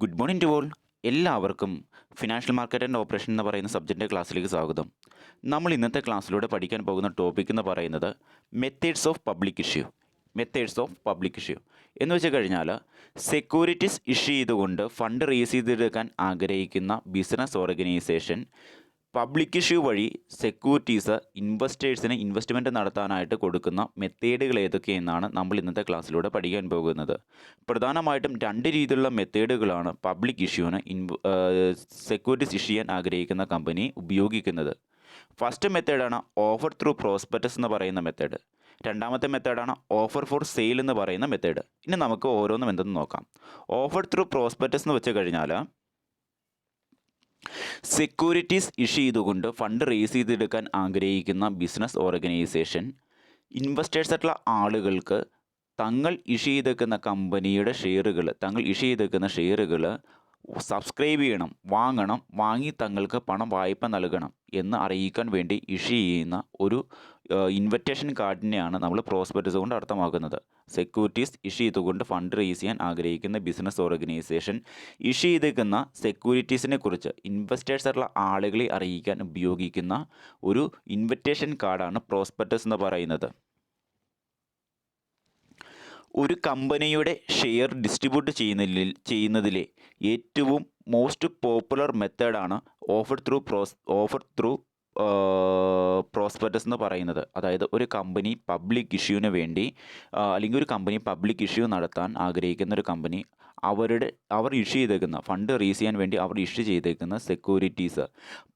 Good morning to all. എല്ലാവർക്കും financial market and operation എന്ന് പറയുന്ന സബ്ജക്റ്റിൻ്റെ ക്ലാസ്സിലേക്ക് സ്വാഗതം. നമ്മൾ ഇന്നത്തെ ക്ലാസ്സിലൂടെ പഠിക്കാൻ പോകുന്ന ടോപ്പിക് എന്ന് പറയുന്നത് methods of public issue. Methods of public issue എന്ന് വെച്ച് കഴിഞ്ഞാൽ സെക്യൂരിറ്റീസ് ഇഷ്യൂ ചെയ്തുകൊണ്ട് ഫണ്ട് റേസ് ചെയ്തെടുക്കാൻ ആഗ്രഹിക്കുന്ന ബിസിനസ് ഓർഗനൈസേഷൻ പബ്ലിക് ഇഷ്യൂ വഴി സെക്യൂരിറ്റീസ് ഇൻവെസ്റ്റേഴ്സിന് ഇൻവെസ്റ്റ്മെൻറ്റ് നടത്താനായിട്ട് കൊടുക്കുന്ന മെത്തേഡുകൾ ഏതൊക്കെയെന്നാണ് നമ്മൾ ഇന്നത്തെ ക്ലാസ്സിലൂടെ പഠിക്കാൻ പോകുന്നത്. പ്രധാനമായിട്ടും രണ്ട് രീതിയിലുള്ള മെത്തേഡുകളാണ് പബ്ലിക് ഇഷ്യൂവിന് സെക്യൂരിറ്റീസ് ഇഷ്യൂ ചെയ്യാൻ ആഗ്രഹിക്കുന്ന കമ്പനി ഉപയോഗിക്കുന്നത്. ഫസ്റ്റ് മെത്തേഡാണ് ഓഫർ ത്രൂ പ്രോസ്പെക്ടസ് എന്ന് പറയുന്ന മെത്തേഡ്. രണ്ടാമത്തെ മെത്തേഡാണ് ഓഫർ ഫോർ സെയിൽ എന്ന് പറയുന്ന മെത്തേഡ്. ഇനി നമുക്ക് ഓരോന്നും എന്തെന്ന് നോക്കാം. ഓഫർ ത്രൂ പ്രോസ്പെക്ടസ് എന്ന് വെച്ച് കഴിഞ്ഞാൽ സെക്യൂരിറ്റീസ് ഇഷ്യൂ ചെയ്തുകൊണ്ട് ഫണ്ട് റേസ് ചെയ്തെടുക്കാൻ ആഗ്രഹിക്കുന്ന ബിസിനസ് ഓർഗനൈസേഷൻ ഇൻവെസ്റ്റേഴ്സായിട്ടുള്ള ആളുകൾക്ക് തങ്ങൾ ഇഷ്യൂ ചെയ്തേക്കുന്ന കമ്പനിയുടെ ഷെയറുകൾ സബ്സ്ക്രൈബ് ചെയ്യണം, വാങ്ങി തങ്ങൾക്ക് പണം വായ്പ നൽകണം എന്ന് അറിയിക്കാൻ വേണ്ടി ഇഷ്യൂ ചെയ്യുന്ന ഒരു ഇൻവിറ്റേഷൻ കാർഡിനെയാണ് നമ്മൾ പ്രോസ്പെക്ടസ് കൊണ്ട് അർത്ഥമാക്കുന്നത്. സെക്യൂരിറ്റീസ് ഇഷ്യൂ ചെയ്തുകൊണ്ട് ഫണ്ട് റേസ് ചെയ്യാൻ ആഗ്രഹിക്കുന്ന ബിസിനസ് ഓർഗനൈസേഷൻ ഇഷ്യൂ ചെയ്തേക്കുന്ന സെക്യൂരിറ്റീസിനെ കുറിച്ച് ഇൻവെസ്റ്റേഴ്സായിട്ടുള്ള ആളുകളെ അറിയിക്കാൻ ഉപയോഗിക്കുന്ന ഒരു ഇൻവിറ്റേഷൻ കാർഡാണ് പ്രോസ്പെക്ടസ് എന്ന് പറയുന്നത്. ഒരു കമ്പനിയുടെ ഷെയർ ഡിസ്ട്രിബ്യൂട്ട് ചെയ്യുന്നതിലെ ഏറ്റവും മോസ്റ്റ് പോപ്പുലർ മെത്തേഡാണ് ഓഫർ ത്രൂ പ്രോസ്പെക്ടസ് എന്ന് പറയുന്നത്. അതായത് ഒരു കമ്പനി പബ്ലിക് ഇഷ്യൂവിന് വേണ്ടി അല്ലെങ്കിൽ ഒരു കമ്പനി പബ്ലിക് ഇഷ്യൂ നടത്താൻ ആഗ്രഹിക്കുന്ന ഒരു കമ്പനി അവർ ഇഷ്യൂ ചെയ്തേക്കുന്ന ഫണ്ട് റേസ് ചെയ്യാൻ വേണ്ടി അവർ ഇഷ്യൂ ചെയ്തേക്കുന്ന സെക്യൂരിറ്റീസ്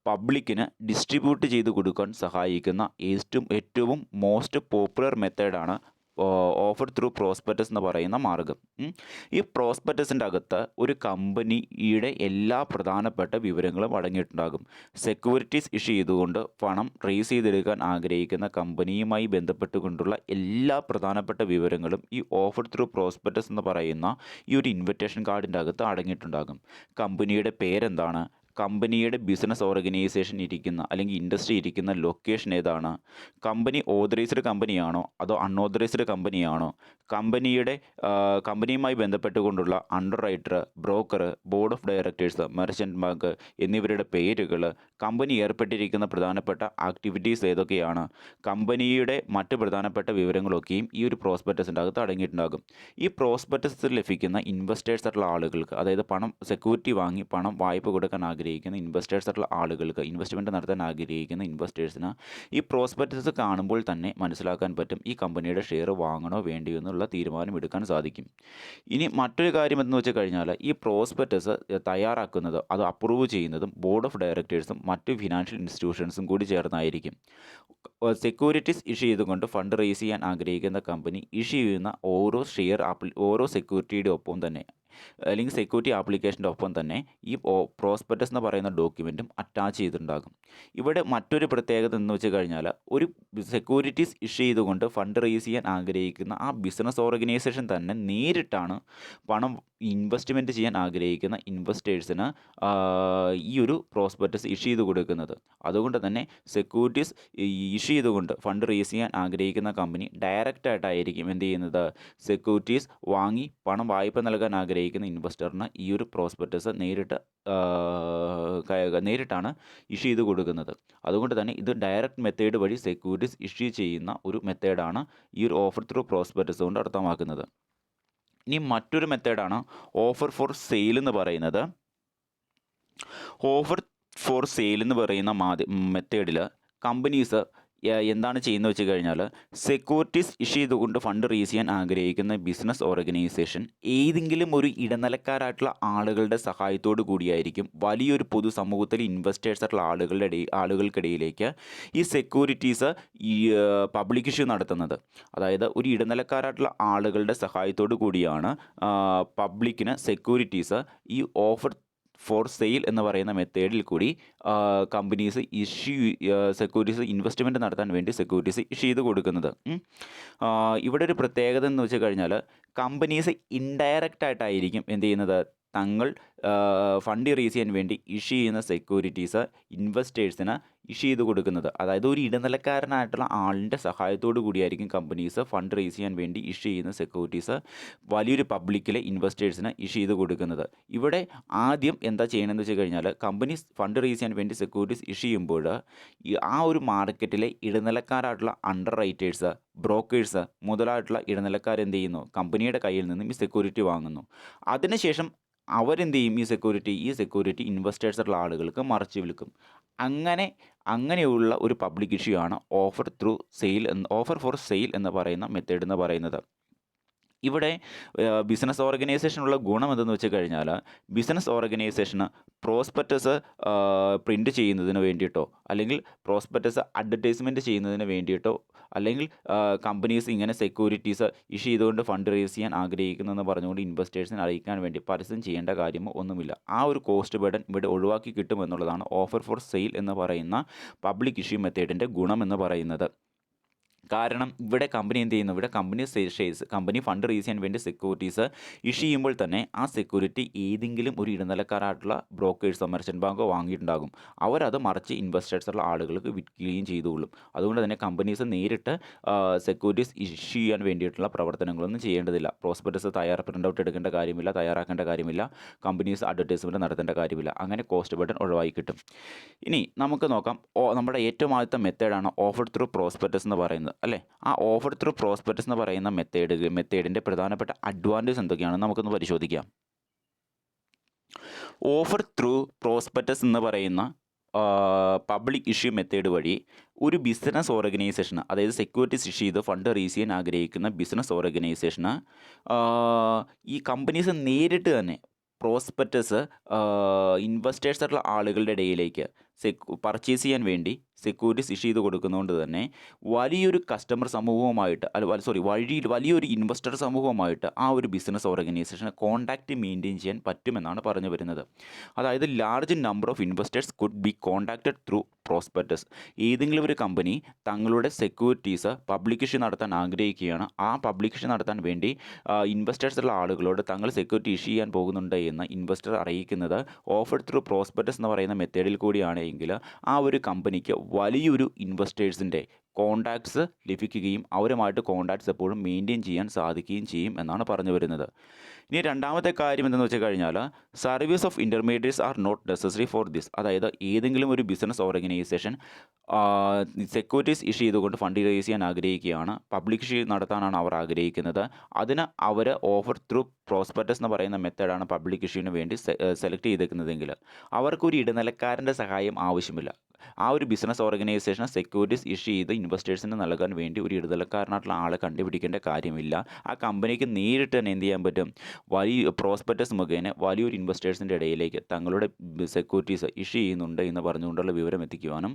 പബ്ലിക്കിന് ഡിസ്ട്രിബ്യൂട്ട് ചെയ്ത് കൊടുക്കാൻ സഹായിക്കുന്ന ഏറ്റവും മോസ്റ്റ് പോപ്പുലർ മെത്തേഡാണ് ഓഫർ ത്രൂ പ്രോസ്പെക്ടസ് എന്ന് പറയുന്ന മാർഗം. ഈ പ്രോസ്പെക്ടസിൻ്റെ അകത്ത് ഒരു കമ്പനിയുടെ എല്ലാ പ്രധാനപ്പെട്ട വിവരങ്ങളും അടങ്ങിയിട്ടുണ്ടാകും. സെക്യൂരിറ്റീസ് ഇഷ്യൂ ചെയ്തുകൊണ്ട് പണം റേസ് ചെയ്തെടുക്കാൻ ആഗ്രഹിക്കുന്ന കമ്പനിയുമായി ബന്ധപ്പെട്ടുകൊണ്ടുള്ള എല്ലാ പ്രധാനപ്പെട്ട വിവരങ്ങളും ഈ ഓഫർ ത്രൂ പ്രോസ്പെക്ടസ് എന്ന് പറയുന്ന ഈ ഒരു ഇൻവിറ്റേഷൻ കാർഡിൻ്റെ അകത്ത് അടങ്ങിയിട്ടുണ്ടാകും. കമ്പനിയുടെ പേരെന്താണ്, കമ്പനിയുടെ ബിസിനസ് ഓർഗനൈസേഷൻ ഇരിക്കുന്ന അല്ലെങ്കിൽ ഇൻഡസ്ട്രി ഇരിക്കുന്ന ലൊക്കേഷൻ ഏതാണ്, കമ്പനി ഓതറൈസ്ഡ് കമ്പനിയാണോ അതോ അൺഓതറൈസ്ഡ് കമ്പനിയാണോ, കമ്പനിയുമായി ബന്ധപ്പെട്ടുകൊണ്ടുള്ള underwriter, broker, board of directors, merchant bank എന്നിവരുടെ പേരുകൾ, കമ്പനി ഏർപ്പെട്ടിരിക്കുന്ന പ്രധാനപ്പെട്ട ആക്ടിവിറ്റീസ് ഏതൊക്കെയാണ്, കമ്പനിയുടെ മറ്റ് പ്രധാനപ്പെട്ട വിവരങ്ങളൊക്കെയും ഈ ഒരു പ്രോസ്പെക്ടസിൻ്റെ അകത്ത് അടങ്ങിയിട്ടുണ്ടാകും. ഈ പ്രോസ്പെക്ടസിൽ ലഭിക്കുന്ന ഇൻവെസ്റ്റേഴ്സായിട്ടുള്ള ആളുകൾക്ക്, അതായത് സെക്യൂരിറ്റി വാങ്ങി പണം വായ്പ കൊടുക്കാൻ ആഗ്രഹിക്കുന്ന ഇൻവെസ്റ്റേഴ്സായിട്ടുള്ള ആളുകൾക്ക്, ഇൻവെസ്റ്റ്മെൻറ്റ് നടത്താൻ ആഗ്രഹിക്കുന്ന ഇൻവെസ്റ്റേഴ്സിന് ഈ പ്രോസ്പെക്ടസ് കാണുമ്പോൾ തന്നെ മനസ്സിലാക്കാൻ പറ്റും ഈ കമ്പനിയുടെ ഷെയർ വാങ്ങണോ വേണ്ടിയോ എന്നുള്ള തീരുമാനം എടുക്കാൻ സാധിക്കും. ഇനി മറ്റൊരു കാര്യം എന്ന് വെച്ച് കഴിഞ്ഞാൽ ഈ പ്രോസ്പെക്ടസ് തയ്യാറാക്കുന്നത്, അത് അപ്രൂവ് ചെയ്യുന്നതും ബോർഡ് ഓഫ് ഡയറക്ടേഴ്സും മറ്റ് ഫിനാൻഷ്യൽ ഇൻസ്റ്റിറ്റ്യൂഷൻസും കൂടി ചേർന്നായിരിക്കും. സെക്യൂരിറ്റീസ് ഇഷ്യൂ ചെയ്തുകൊണ്ട് ഫണ്ട് റേസ് ചെയ്യാൻ ആഗ്രഹിക്കുന്ന കമ്പനി ഇഷ്യൂ ചെയ്യുന്ന ഓരോ സെക്യൂരിറ്റിയുടെ ഒപ്പം തന്നെ അല്ലെങ്കിൽ സെക്യൂരിറ്റി ആപ്ലിക്കേഷൻ്റെ ഒപ്പം തന്നെ ഈ പ്രോസ്പെക്ടസ് എന്ന് പറയുന്ന ഡോക്യുമെൻറ്റും അറ്റാച്ച് ചെയ്തിട്ടുണ്ടാകും. ഇവിടെ മറ്റൊരു പ്രത്യേകത എന്ന് വെച്ച് കഴിഞ്ഞാൽ ഒരു സെക്യൂരിറ്റീസ് ഇഷ്യൂ ചെയ്തുകൊണ്ട് ഫണ്ട് റേസ് ചെയ്യാൻ ആഗ്രഹിക്കുന്ന ആ ബിസിനസ് ഓർഗനൈസേഷൻ തന്നെ നേരിട്ടാണ് പണം ഇൻവെസ്റ്റ്മെൻറ്റ് ചെയ്യാൻ ആഗ്രഹിക്കുന്ന ഇൻവെസ്റ്റേഴ്സിന് ഈ ഒരു പ്രോസ്പെക്ടസ് ഇഷ്യൂ ചെയ്ത് കൊടുക്കുന്നത്. അതുകൊണ്ട് തന്നെ സെക്യൂരിറ്റീസ് ഇഷ്യൂ ചെയ്തുകൊണ്ട് ഫണ്ട് റേസ് ചെയ്യാൻ ആഗ്രഹിക്കുന്ന കമ്പനി ഡയറക്റ്റായിട്ടായിരിക്കും എന്ത് ചെയ്യുന്നത്, സെക്യൂരിറ്റീസ് വാങ്ങി പണം വായ്പ നൽകാൻ ആഗ്രഹിക്കുന്ന ഇൻവെസ്റ്ററിന് ഈ ഒരു പ്രോസ്പെക്ടസ് നേരിട്ടാണ് ഇഷ്യൂ ചെയ്ത് കൊടുക്കുന്നത്. അതുകൊണ്ട് തന്നെ ഇത് ഡയറക്റ്റ് മെത്തേഡ് വഴി സെക്യൂരിറ്റീസ് ഇഷ്യൂ ചെയ്യുന്ന ഒരു മെത്തേഡാണ് ഈ ഒരു ഓഫർ ത്രൂ പ്രോസ്പെക്ടസ് കൊണ്ട് അർത്ഥമാക്കുന്നത്. ഇനി മറ്റൊരു മെത്തേഡാണ് ഓഫർ ഫോർ സെയിൽ എന്ന് പറയുന്നത്. ഓഫർ ഫോർ സെയിൽ എന്ന് പറയുന്ന മെത്തേഡിൽ കമ്പനീസ് എന്താണ് ചെയ്യുന്നത് വെച്ച് കഴിഞ്ഞാൽ സെക്യൂരിറ്റീസ് ഇഷ്യൂ ചെയ്തുകൊണ്ട് ഫണ്ട് റേസ് ചെയ്യാൻ ആഗ്രഹിക്കുന്ന ബിസിനസ് ഓർഗനൈസേഷൻ ഏതെങ്കിലും ഒരു ഇടനിലക്കാരായിട്ടുള്ള ആളുകളുടെ സഹായത്തോടു കൂടിയായിരിക്കും വലിയൊരു പൊതുസമൂഹത്തിൽ ഇൻവെസ്റ്റേഴ്സായിട്ടുള്ള ആളുകൾക്കിടയിലേക്ക് ഈ സെക്യൂരിറ്റീസ് ഈ പബ്ലിക് ഇഷ്യൂ നടത്തുന്നത്. അതായത് ഒരു ഇടനിലക്കാരായിട്ടുള്ള ആളുകളുടെ സഹായത്തോടു കൂടിയാണ് പബ്ലിക്കിന് സെക്യൂരിറ്റീസ് ഈ ഓഫർ ഫോർ സെയിൽ എന്ന് പറയുന്ന മെത്തേഡിൽ കൂടി കമ്പനീസ് സെക്യൂരിറ്റീസ് ഇൻവെസ്റ്റ്മെൻറ്റ് നടത്താൻ വേണ്ടി സെക്യൂരിറ്റീസ് ഇഷ്യൂ ചെയ്ത് കൊടുക്കുന്നത്. ഇവിടെ ഒരു പ്രത്യേകത എന്ന് വെച്ച് കഴിഞ്ഞാൽ കമ്പനീസ് ഇൻഡയറക്റ്റ് ആയിട്ടായിരിക്കും എന്ത് ചെയ്യുന്നത്, തങ്ങൾ ഫണ്ട് റേസ് ചെയ്യാൻ വേണ്ടി ഇഷ്യൂ ചെയ്യുന്ന സെക്യൂരിറ്റീസ് ഇൻവെസ്റ്റേഴ്സിന് ഇഷ്യൂ ചെയ്ത് കൊടുക്കുന്നത്. അതായത് ഒരു ഇടനിലക്കാരനായിട്ടുള്ള ആളിൻ്റെ സഹായത്തോടു കൂടിയായിരിക്കും കമ്പനീസ് ഫണ്ട് റേസ് ചെയ്യാൻ വേണ്ടി ഇഷ്യൂ ചെയ്യുന്ന സെക്യൂരിറ്റീസ് വലിയൊരു പബ്ലിക്കിലെ ഇൻവെസ്റ്റേഴ്സിന് ഇഷ്യൂ ചെയ്ത് കൊടുക്കുന്നത്. ഇവിടെ ആദ്യം എന്താ ചെയ്യണമെന്ന് വെച്ച് കഴിഞ്ഞാൽ, കമ്പനീസ് ഫണ്ട് റേസ് ചെയ്യാൻ വേണ്ടി സെക്യൂരിറ്റീസ് ഇഷ്യൂ ചെയ്യുമ്പോൾ ആ ഒരു മാർക്കറ്റിലെ ഇടനിലക്കാരായിട്ടുള്ള അണ്ടർ റൈറ്റേഴ്സ്, ബ്രോക്കേഴ്സ് മുതലായിട്ടുള്ള ഇടനിലക്കാരെന്ത് ചെയ്യുന്നു, കമ്പനിയുടെ കയ്യിൽ നിന്നും ഈ സെക്യൂരിറ്റി വാങ്ങുന്നു. അതിനുശേഷം അവരെന്ത് ചെയ്യും, ഈ സെക്യൂരിറ്റി ഇൻവെസ്റ്റേഴ്സുള്ള ആളുകൾക്ക് മറിച്ച് വിൽക്കും. അങ്ങനെയുള്ള ഒരു പബ്ലിക് ഇഷ്യൂ ആണ് ഓഫർ ഫോർ സെയിൽ എന്ന് പറയുന്ന മെത്തേഡ് എന്ന് പറയുന്നത്. ഇവിടെ ബിസിനസ് ഓർഗനൈസേഷനുള്ള ഗുണം എന്തെന്ന് വെച്ച് കഴിഞ്ഞാൽ, ബിസിനസ് ഓർഗനൈസേഷന് പ്രോസ്പെക്ടസ് പ്രിൻ്റ് ചെയ്യുന്നതിന് വേണ്ടിയിട്ടോ, അല്ലെങ്കിൽ പ്രോസ്പെക്ടസ് അഡ്വർടൈസ്മെൻറ്റ് ചെയ്യുന്നതിന് വേണ്ടിയിട്ടോ, അല്ലെങ്കിൽ കമ്പനീസ് ഇങ്ങനെ സെക്യൂരിറ്റീസ് ഇഷ്യൂ ചെയ്തുകൊണ്ട് ഫണ്ട് റേസ് ചെയ്യാൻ ആഗ്രഹിക്കുന്നതെന്ന് പറഞ്ഞുകൊണ്ട് ഇൻവെസ്റ്റേഴ്സിനെ അറിയിക്കാൻ വേണ്ടി പരസ്യം ചെയ്യേണ്ട കാര്യമോ ഒന്നുമില്ല. ആ ഒരു കോസ്റ്റ് ബർഡൻ ഇവിടെ ഒഴിവാക്കി കിട്ടുമെന്നുള്ളതാണ് ഓഫർ ഫോർ സെയിൽ എന്ന് പറയുന്ന പബ്ലിക് ഇഷ്യൂ മെത്തേഡിൻ്റെ ഗുണം എന്ന് പറയുന്നത്. കാരണം ഇവിടെ കമ്പനി എന്ത് ചെയ്യുന്നു, ഇവിടെ കമ്പനി ഫണ്ട് റേസ് ചെയ്യാൻ വേണ്ടി സെക്യൂരിറ്റീസ് ഇഷ്യൂ ചെയ്യുമ്പോൾ തന്നെ ആ സെക്യൂരിറ്റി ഏതെങ്കിലും ഒരു ഇടനിലക്കാരായിട്ടുള്ള ബ്രോക്കേഴ്സോ മെർച്ചൻ്റ് ബാങ്കോ വാങ്ങിയിട്ടുണ്ടാകും. അവരത് മറിച്ച് ഇൻവെസ്റ്റേഴ്സുള്ള ആളുകൾക്ക് വിൽക്കുകയും ചെയ്തുകൊള്ളും. അതുകൊണ്ട് തന്നെ കമ്പനീസ് നേരിട്ട് സെക്യൂരിറ്റീസ് ഇഷ്യൂ ചെയ്യാൻ വേണ്ടിയിട്ടുള്ള പ്രവർത്തനങ്ങളൊന്നും ചെയ്യേണ്ടതില്ല. പ്രോസ്പെക്ടസ് പ്രിൻ്റ് ഔട്ട് എടുക്കേണ്ട കാര്യമില്ല, തയ്യാറാക്കേണ്ട കാര്യമില്ല, കമ്പനീസ് അഡ്വർടൈസ്മെൻറ്റ് നടത്തേണ്ട കാര്യമില്ല. അങ്ങനെ കോസ്റ്റ് ബർഡൻ ഒഴിവായി കിട്ടും. ഇനി നമുക്ക് നോക്കാം, നമ്മുടെ ഏറ്റവും ആദ്യത്തെ മെത്തേഡാണ് ഓഫർ ത്രൂ പ്രോസ്പെക്ടസ് എന്ന് പറയുന്നത്, അല്ലേ? ആ ഓഫർ ത്രൂ പ്രോസ്പെക്ടസ് എന്ന് പറയുന്ന മെത്തേഡിൻ്റെ പ്രധാനപ്പെട്ട അഡ്വാൻറ്റേജ് എന്തൊക്കെയാണെന്ന് നമുക്കൊന്ന് പരിശോധിക്കാം. ഓഫർ ത്രൂ പ്രോസ്പെക്ടസ് എന്ന് പറയുന്ന പബ്ലിക് ഇഷ്യൂ മെത്തേഡ് വഴി ഒരു ബിസിനസ് ഓർഗനൈസേഷന്, അതായത് സെക്യൂരിറ്റീസ് ഇഷ്യൂ ചെയ്ത് ഫണ്ട് റേസ് ചെയ്യാൻ ആഗ്രഹിക്കുന്ന ബിസിനസ് ഓർഗനൈസേഷന് ഈ കമ്പനീസ് നേരിട്ട് തന്നെ പ്രോസ്പെക്ടസ് ഇൻവെസ്റ്റേഴ്സുള്ള ആളുകളുടെ ഇടയിലേക്ക് പർച്ചേസ് ചെയ്യാൻ വേണ്ടി സെക്യൂരിറ്റീസ് ഇഷ്യൂ ചെയ്ത് കൊടുക്കുന്നതുകൊണ്ട് തന്നെ വലിയൊരു കസ്റ്റമർ സമൂഹവുമായിട്ട് വലിയൊരു ഇൻവെസ്റ്റർ സമൂഹവുമായിട്ട് ആ ഒരു ബിസിനസ് ഓർഗനൈസേഷന് കോൺടാക്റ്റ് മെയിൻറ്റെയിൻ ചെയ്യാൻ പറ്റുമെന്നാണ് പറഞ്ഞു വരുന്നത്. അതായത് large number of investors could be contacted through prospectus. ഏതെങ്കിലും ഒരു കമ്പനി തങ്ങളുടെ സെക്യൂരിറ്റീസ് പബ്ലിക് ഇഷ്യൂ നടത്താൻ ആഗ്രഹിക്കുകയാണ്. ആ പബ്ലിക് ഇഷ്യൂ നടത്താൻ വേണ്ടി ഇൻവെസ്റ്റേഴ്സുള്ള ആളുകളോട് തങ്ങൾ സെക്യൂരിറ്റി ഇഷ്യൂ ചെയ്യാൻ പോകുന്നുണ്ട് എന്ന് ഇൻവെസ്റ്റർ അറിയിക്കുന്നത് ഓഫർ ത്രൂ പ്രോസ്പെക്ടസ് എന്ന് പറയുന്ന മെത്തേഡിൽ കൂടിയാണ് എങ്കിൽ ആ ഒരു കമ്പനിക്ക് വലിയൊരു ഇൻവെസ്റ്റേഴ്സിൻ്റെ കോൺടാക്ട്സ് ലഭിക്കുകയും അവരുമായിട്ട് കോൺടാക്ട്സ് എപ്പോഴും മെയിൻറ്റെയിൻ ചെയ്യാൻ സാധിക്കുകയും ചെയ്യും എന്നാണ് പറഞ്ഞു വരുന്നത്. ഇനി രണ്ടാമത്തെ കാര്യം എന്തെന്ന് വെച്ച് കഴിഞ്ഞാൽ, service of intermediates are not necessary for this. അതായത് ഏതെങ്കിലും ഒരു ബിസിനസ് ഓർഗനൈസേഷൻ സെക്യൂരിറ്റീസ് ഇഷ്യൂ ചെയ്തുകൊണ്ട് ഫണ്ട് റേസ് ചെയ്യാൻ ആഗ്രഹിക്കുകയാണ്, പബ്ലിക് ഇഷ്യൂ നടത്താനാണ് അവർ ആഗ്രഹിക്കുന്നത്. അതിന് അവർ ഓഫർ ത്രൂ പ്രോസ്പെക്ടസ് എന്ന് പറയുന്ന മെത്തേഡാണ് പബ്ലിക് ഇഷ്യൂവിന് വേണ്ടി സെലക്ട് ചെയ്തേക്കുന്നതെങ്കിൽ അവർക്കൊരു ഇടനിലക്കാരൻ്റെ സഹായം ആവശ്യമില്ല. ആ ഒരു ബിസിനസ് ഓർഗനൈസേഷൻ സെക്യൂരിറ്റീസ് ഇഷ്യൂ ചെയ്ത് ഇൻവെസ്റ്റേഴ്സിന് നൽകാൻ വേണ്ടി ഒരു ഇടനിലക്കാരനായിട്ടുള്ള ആളെ കണ്ടുപിടിക്കേണ്ട കാര്യമില്ല. ആ കമ്പനിക്ക് നേരിട്ട് തന്നെ എന്ത് ചെയ്യാൻ പറ്റും, വലിയ പ്രോസ്പെക്ടസ് മുഖേന വലിയൊരു ഇൻവെസ്റ്റേഴ്സിൻ്റെ ഇടയിലേക്ക് തങ്ങളുടെ സെക്യൂരിറ്റീസ് ഇഷ്യൂ ചെയ്യുന്നുണ്ട് എന്ന് പറഞ്ഞുകൊണ്ടുള്ള വിവരം എത്തിക്കുവാനും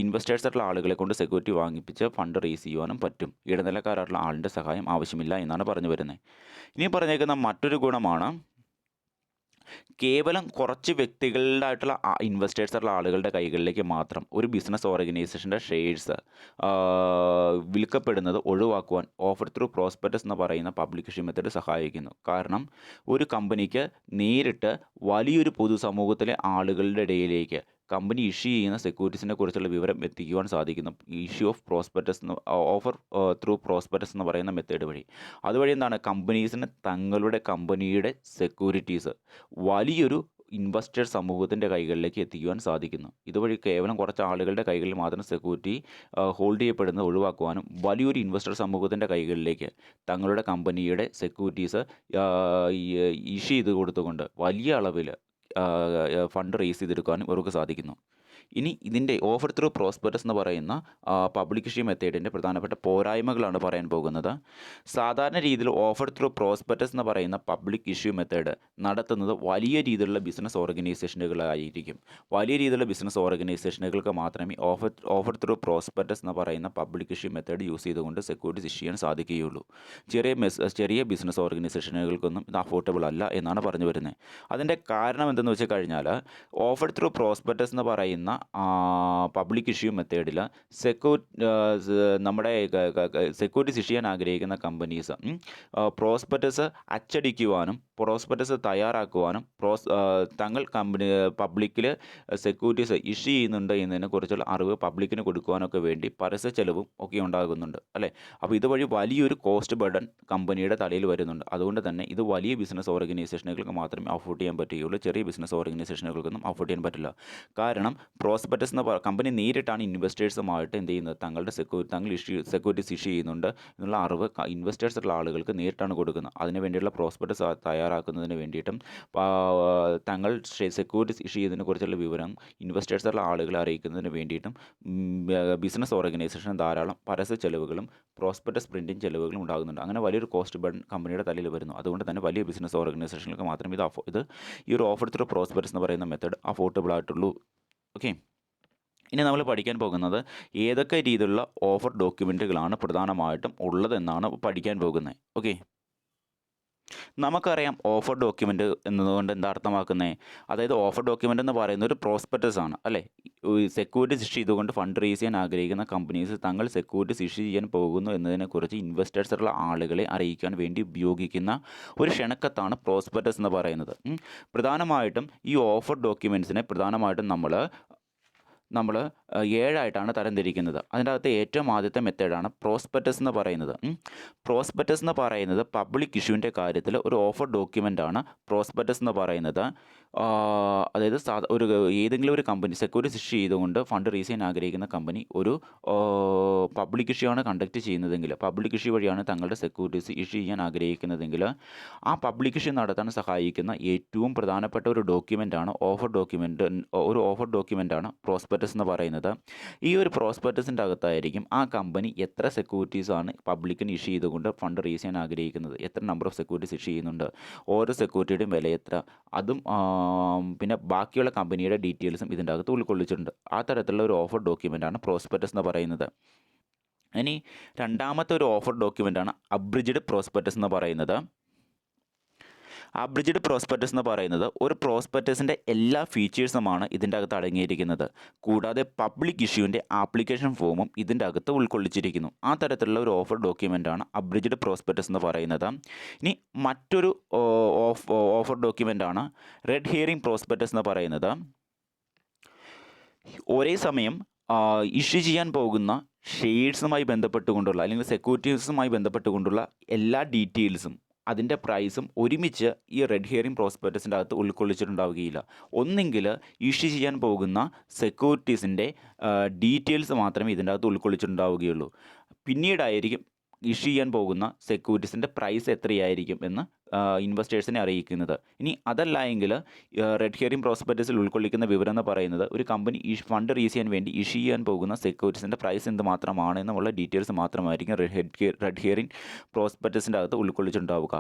ഇൻവെസ്റ്റേഴ്സായിട്ടുള്ള ആളുകളെ കൊണ്ട് സെക്യൂരിറ്റി വാങ്ങിപ്പിച്ച് ഫണ്ട് റേസ് ചെയ്യുവാനും പറ്റും. ഇടനിലക്കാരായിട്ടുള്ള ആളിൻ്റെ സഹായം ആവശ്യമില്ല എന്നാണ് പറഞ്ഞു വരുന്നത്. ഇനി പറഞ്ഞേക്കുന്ന മറ്റൊരു ഗുണമാണ്, കേവലം കുറച്ച് വ്യക്തികളുടെ ഇൻവെസ്റ്റേഴ്സുള്ള ആളുകളുടെ കൈകളിലേക്ക് മാത്രം ഒരു ബിസിനസ് ഓർഗനൈസേഷൻ്റെ ഷെയർസ് വിൽക്കപ്പെടുന്നത് ഒഴിവാക്കുവാൻ ഓഫർ ത്രൂ പ്രോസ്പെക്ടസ് എന്ന് പറയുന്ന പബ്ലിക് ഇഷ്യൂ മെത്തേഡ് സഹായിക്കുന്നു. കാരണം ഒരു കമ്പനിക്ക് നേരിട്ട് വലിയൊരു പൊതുസമൂഹത്തിലെ ആളുകളുടെ ഇടയിലേക്ക് കമ്പനി ഇഷ്യൂ ചെയ്യുന്ന സെക്യൂരിറ്റീസിനെ കുറിച്ചുള്ള വിവരം എത്തിക്കുവാൻ സാധിക്കുന്നു issue of prospectus offer through prospectus എന്ന് പറയുന്ന മെത്തേഡ് വഴി. അതുവഴി എന്താണ്, കമ്പനീസിന് തങ്ങളുടെ കമ്പനിയുടെ സെക്യൂരിറ്റീസ് വലിയൊരു ഇൻവെസ്റ്റർ സമൂഹത്തിൻ്റെ കൈകളിലേക്ക് എത്തിക്കുവാൻ സാധിക്കുന്നു. ഇതുവഴി കേവലം കുറച്ച് ആളുകളുടെ കൈകളിൽ മാത്രം സെക്യൂരിറ്റി ഹോൾഡ് ചെയ്യപ്പെടുന്നത് ഒഴിവാക്കുവാനും വലിയൊരു ഇൻവെസ്റ്റർ സമൂഹത്തിൻ്റെ കൈകളിലേക്ക് തങ്ങളുടെ കമ്പനിയുടെ സെക്യൂരിറ്റീസ് ഇഷ്യൂ ചെയ്ത് കൊടുത്തുകൊണ്ട് വലിയ അളവിൽ ഫണ്ട് റേസ് ചെയ്തെടുക്കാനും അവർക്ക് സാധിക്കുന്നു. ഇനി ഇതിൻ്റെ ഓഫർ ത്രൂ പ്രോസ്പെക്ടസ് എന്ന് പറയുന്ന പബ്ലിക് ഇഷ്യൂ മെത്തേഡിൻ്റെ പ്രധാനപ്പെട്ട പോരായ്മകളാണ് പറയാൻ പോകുന്നത്. സാധാരണ രീതിയിൽ ഓഫർ ത്രൂ പ്രോസ്പെക്ടസ് എന്ന് പറയുന്ന പബ്ലിക് ഇഷ്യൂ മെത്തേഡ് നടത്തുന്നത് വലിയ രീതിയിലുള്ള ബിസിനസ് ഓർഗനൈസേഷനുകളായിരിക്കും. വലിയ രീതിയിലുള്ള ബിസിനസ് ഓർഗനൈസേഷനുകൾക്ക് മാത്രമേ ഓഫർ ത്രൂ പ്രോസ്പെക്ടസ് എന്ന് പറയുന്ന പബ്ലിക് ഇഷ്യൂ മെത്തേഡ് യൂസ് ചെയ്തുകൊണ്ട് സെക്യൂരിറ്റീസ് ഇഷ്യൂ ചെയ്യാൻ സാധിക്കുകയുള്ളൂ. ചെറിയ ബിസിനസ് ഓർഗനൈസേഷനുകൾക്കൊന്നും ഇത് അഫോർഡബിൾ അല്ല എന്നാണ് പറഞ്ഞു വരുന്നത്. അതിൻ്റെ കാരണം എന്തെന്ന് വെച്ച് കഴിഞ്ഞാൽ, ഓഫർ ത്രൂ പ്രോസ്പെക്ടസ് എന്ന് പറയുന്ന പറയുന്ന പബ്ലിക് ഇഷ്യൂ മെത്തേഡിൽ നമ്മുടെ സെക്യൂരിറ്റീസ് ഇഷ്യൂ ചെയ്യാൻ ആഗ്രഹിക്കുന്ന കമ്പനീസ് പ്രോസ്പെക്ടസ് അച്ചടിക്കുവാനും പ്രോസ്പെക്ടസ് തയ്യാറാക്കുവാനും തങ്ങൾ പബ്ലിക്കിൽ സെക്യൂരിറ്റീസ് ഇഷ്യൂ ചെയ്യുന്നുണ്ട് എന്നതിനെക്കുറിച്ചുള്ള അറിവ് പബ്ലിക്കിന് കൊടുക്കുവാനൊക്കെ വേണ്ടി പരസ്യ ചെലവും ഒക്കെ ഉണ്ടാകുന്നുണ്ട് അല്ലേ. അപ്പോൾ ഇതുവഴി വലിയൊരു കോസ്റ്റ് ബർഡൻ കമ്പനിയുടെ തലയിൽ വരുന്നുണ്ട്. അതുകൊണ്ട് തന്നെ ഇത് വലിയ ബിസിനസ് ഓർഗനൈസേഷനുകൾക്ക് മാത്രമേ അഫോർഡ് ചെയ്യാൻ പറ്റുകയുള്ളൂ. ചെറിയ ബിസിനസ് ഓർഗനൈസേഷനുകൾക്കൊന്നും അഫോർഡ് ചെയ്യാൻ പറ്റില്ല. കാരണം പ്രോസ്പെക്ടസ് എന്ന കമ്പനി നേരിട്ടാണ് ഇൻവെസ്റ്റേഴ്സുമായിട്ട് എന്ത് ചെയ്യുന്നത്, തങ്ങളുടെ സെക്യൂരിറ്റീസ് ഇഷ്യൂ ചെയ്യുന്നുണ്ട് എന്നുള്ള അറിവ് ഇൻവെസ്റ്റേഴ്സുള്ള ആളുകൾക്ക് നേരിട്ടാണ് കൊടുക്കുന്നത്. അതിന് വേണ്ടിയുള്ള പ്രോസ്പെക്ടസ് തയ്യാറാക്കുന്നതിന് വേണ്ടിയിട്ടും തങ്ങൾ സെക്യൂരിറ്റീസ് ഇഷ്യൂ ചെയ്തതിനെ കുറിച്ചുള്ള വിവരം ഇൻവെസ്റ്റേഴ്സുള്ള ആളുകളെ അറിയിക്കുന്നതിന് വേണ്ടിയിട്ടും ബിസിനസ് ഓർഗനൈസേഷൻ ധാരാളം പരസ്യ ചെലവുകളും പ്രോസ്പെക്ടസ് പ്രിൻറ്റിംഗ് ചെലവുകളും ഉണ്ടാകുന്നുണ്ട്. അങ്ങനെ വലിയൊരു കോസ്റ്റ് ബർഡൻ കമ്പനിയുടെ തലയിൽ വരുന്നു. അതുകൊണ്ട് തന്നെ വലിയ ബിസിനസ് ഓർഗനൈസേഷനുകൾക്ക് മാത്രമേ ഇത് ഈ ഒരു ഓഫർ ത്രൂ പ്രോസ്പെക്ടസ് എന്ന് പറയുന്ന മെത്തേഡ് അഫോർഡബിൾ ആയിട്ടുള്ളൂ. ഓക്കെ, ഇനി നമ്മൾ പഠിക്കാൻ പോകുന്നത് ഏതൊക്കെ രീതിയിലുള്ള ഓഫർ ഡോക്യുമെൻറ്റുകളാണ് പ്രധാനമായിട്ടും ഉള്ളതെന്നാണ് പഠിക്കാൻ പോകുന്നത്. ഓക്കെ, നമുക്കറിയാം ഓഫർ ഡോക്യുമെൻ്റ് എന്നതുകൊണ്ട് എന്താ അർത്ഥമാക്കുന്നത്. അതായത് ഓഫർ ഡോക്യുമെൻ്റ് എന്ന് പറയുന്നത് ഒരു പ്രോസ്പെക്ടസ് ആണ് അല്ലേ. സെക്യൂരിറ്റീസ് ഇഷ്യൂ ചെയ്തുകൊണ്ട് ഫണ്ട് റേസ് ചെയ്യാൻ ആഗ്രഹിക്കുന്ന കമ്പനീസ് തങ്ങൾ സെക്യൂരിറ്റീസ് ഇഷ്യൂ ചെയ്യാൻ പോകുന്നു എന്നതിനെക്കുറിച്ച് ഇൻവെസ്റ്റേഴ്സുള്ള ആളുകളെ അറിയിക്കാൻ വേണ്ടി ഉപയോഗിക്കുന്ന ഒരു ക്ഷണക്കത്താണ് പ്രോസ്പെക്ടസ് എന്ന് പറയുന്നത്. പ്രധാനമായിട്ടും ഈ ഓഫർ ഡോക്യുമെൻറ്റ്സിനെ പ്രധാനമായിട്ടും നമ്മൾ 7ആയിട്ടാണ് തരംതിരിക്കുന്നത്. അതിൻ്റെ അകത്ത് ഏറ്റവും ആദ്യത്തെ മെത്തേഡാണ് പ്രോസ്പെക്ടസ് എന്ന് പറയുന്നത്. പ്രോസ്പെക്ടസ് എന്ന് പറയുന്നത് പബ്ലിക് ഇഷ്യൂവിൻ്റെ കാര്യത്തിൽ ഒരു ഓഫർ ഡോക്യുമെൻ്റാണ് പ്രോസ്പെക്ടസ് എന്ന് പറയുന്നത്. അതായത് ഏതെങ്കിലും ഒരു കമ്പനി സെക്യൂരിറ്റീസ് ഇഷ്യൂ ചെയ്തുകൊണ്ട് ഫണ്ട് റേസ് ചെയ്യാൻ ആഗ്രഹിക്കുന്ന കമ്പനി ഒരു പബ്ലിക് ഇഷ്യൂ ആണ് കണ്ടക്ട് ചെയ്യുന്നതെങ്കിൽ, പബ്ലിക് ഇഷ്യൂ വഴിയാണ് തങ്ങളുടെ സെക്യൂരിറ്റീസ് ഇഷ്യൂ ചെയ്യാൻ ആഗ്രഹിക്കുന്നതെങ്കിൽ ആ പബ്ലിക് ഇഷ്യൂ നടത്താൻ സഹായിക്കുന്ന ഏറ്റവും പ്രധാനപ്പെട്ട ഒരു ഡോക്യുമെൻ്റാണ് ഒരു ഓഫർ ഡോക്യുമെൻ്റാണ് പ്രോസ്പെക്ടസ് എന്ന് പറയുന്നത്. ഈ ഒരു പ്രോസ്പെക്ടസിൻ്റെ അകത്തായിരിക്കും ആ കമ്പനി എത്ര സെക്യൂരിറ്റീസാണ് പബ്ലിക്കിന് ഇഷ്യൂ ചെയ്തുകൊണ്ട് ഫണ്ട് റേസ് ചെയ്യാൻ ആഗ്രഹിക്കുന്നത്, എത്ര നമ്പർ ഓഫ് സെക്യൂരിറ്റീസ് ഇഷ്യൂ ചെയ്യുന്നുണ്ട്, ഓരോ സെക്യൂരിറ്റിയുടെയും വില എത്ര, അതും പിന്നെ ബാക്കിയുള്ള കമ്പനിയുടെ ഡീറ്റെയിൽസും ഇതിൻ്റെ അകത്ത് ഉൾക്കൊള്ളിച്ചിട്ടുണ്ട്. ആ തരത്തിലുള്ള ഒരു ഓഫർ ഡോക്യുമെൻ്റാണ് പ്രോസ്പെക്ടസ് എന്ന് പറയുന്നത്. ഇനി രണ്ടാമത്തെ ഒരു ഓഫർ ഡോക്യുമെൻ്റാണ് അബ്രിജ്ഡ് പ്രോസ്പെക്ടസ് എന്ന് പറയുന്നത്. അബ്രിജ്ഡ് പ്രോസ്പെക്ടസ് എന്ന് പറയുന്നത് ഒരു പ്രോസ്പെക്ടസിൻ്റെ എല്ലാ ഫീച്ചേഴ്സുമാണ് ഇതിൻ്റെ അകത്ത് അടങ്ങിയിരിക്കുന്നത്. കൂടാതെ പബ്ലിക് ഇഷ്യൂവിൻ്റെ ആപ്ലിക്കേഷൻ ഫോമും ഇതിൻ്റെ അകത്ത് ഉൾക്കൊള്ളിച്ചിരിക്കുന്നു. ആ തരത്തിലുള്ള ഒരു ഓഫർ ഡോക്യുമെൻ്റാണ് അബ്രിജ്ഡ് പ്രോസ്പെക്ടസ് എന്ന് പറയുന്നത്. ഇനി മറ്റൊരു ഓഫർ ഡോക്യുമെൻ്റാണ് റെഡ് ഹിയറിംഗ് പ്രോസ്പെക്ടസ് എന്ന് പറയുന്നത്. ഒരേ സമയം ഇഷ്യൂ ചെയ്യാൻ പോകുന്ന ഷെയർസുമായി ബന്ധപ്പെട്ടുകൊണ്ടുള്ള അല്ലെങ്കിൽ സെക്യൂരിറ്റീസുമായി ബന്ധപ്പെട്ടുകൊണ്ടുള്ള എല്ലാ ഡീറ്റെയിൽസും അതിൻ്റെ പ്രൈസും ഒരുമിച്ച് ഈ റെഡ് ഹിയറിംഗ് പ്രോസ്പെക്ടസിൻ്റെ അകത്ത് ഉൾക്കൊള്ളിച്ചിട്ടുണ്ടാവുകയില്ല. ഒന്നെങ്കിൽ ഇഷ്യൂ ചെയ്യാൻ പോകുന്ന സെക്യൂരിറ്റീസിൻ്റെ ഡീറ്റെയിൽസ് മാത്രമേ ഇതിൻ്റെ അകത്ത് ഉൾക്കൊള്ളിച്ചിട്ടുണ്ടാവുകയുള്ളൂ. പിന്നീടായിരിക്കും ഇഷ്യൂ ചെയ്യാൻ പോകുന്ന സെക്യൂരിറ്റീസിൻ്റെ പ്രൈസ് എത്രയായിരിക്കും എന്ന് ഇൻവെസ്റ്റേഴ്സിനെ അറിയിക്കുന്നത്. ഇനി അതല്ല എങ്കിൽ റെഡ് ഹിയറിംഗ് പ്രോസ്പെക്ടസിൽ ഉൾക്കൊള്ളിക്കുന്ന വിവരം എന്ന് പറയുന്നത് ഒരു കമ്പനി ഫണ്ട് റേസ് ചെയ്യാൻ വേണ്ടി ഇഷ്യൂ ചെയ്യാൻ പോകുന്ന സെക്യൂരിറ്റീസിൻ്റെ പ്രൈസ് എന്ത് മാത്രമാണ് എന്നുള്ള ഡീറ്റെയിൽസ് മാത്രമായിരിക്കും റെഡ് ഹിയറിംഗ് പ്രോസ്പെക്ടസിൻ്റെ അകത്ത് ഉൾക്കൊള്ളിച്ചിട്ടുണ്ടാവുക.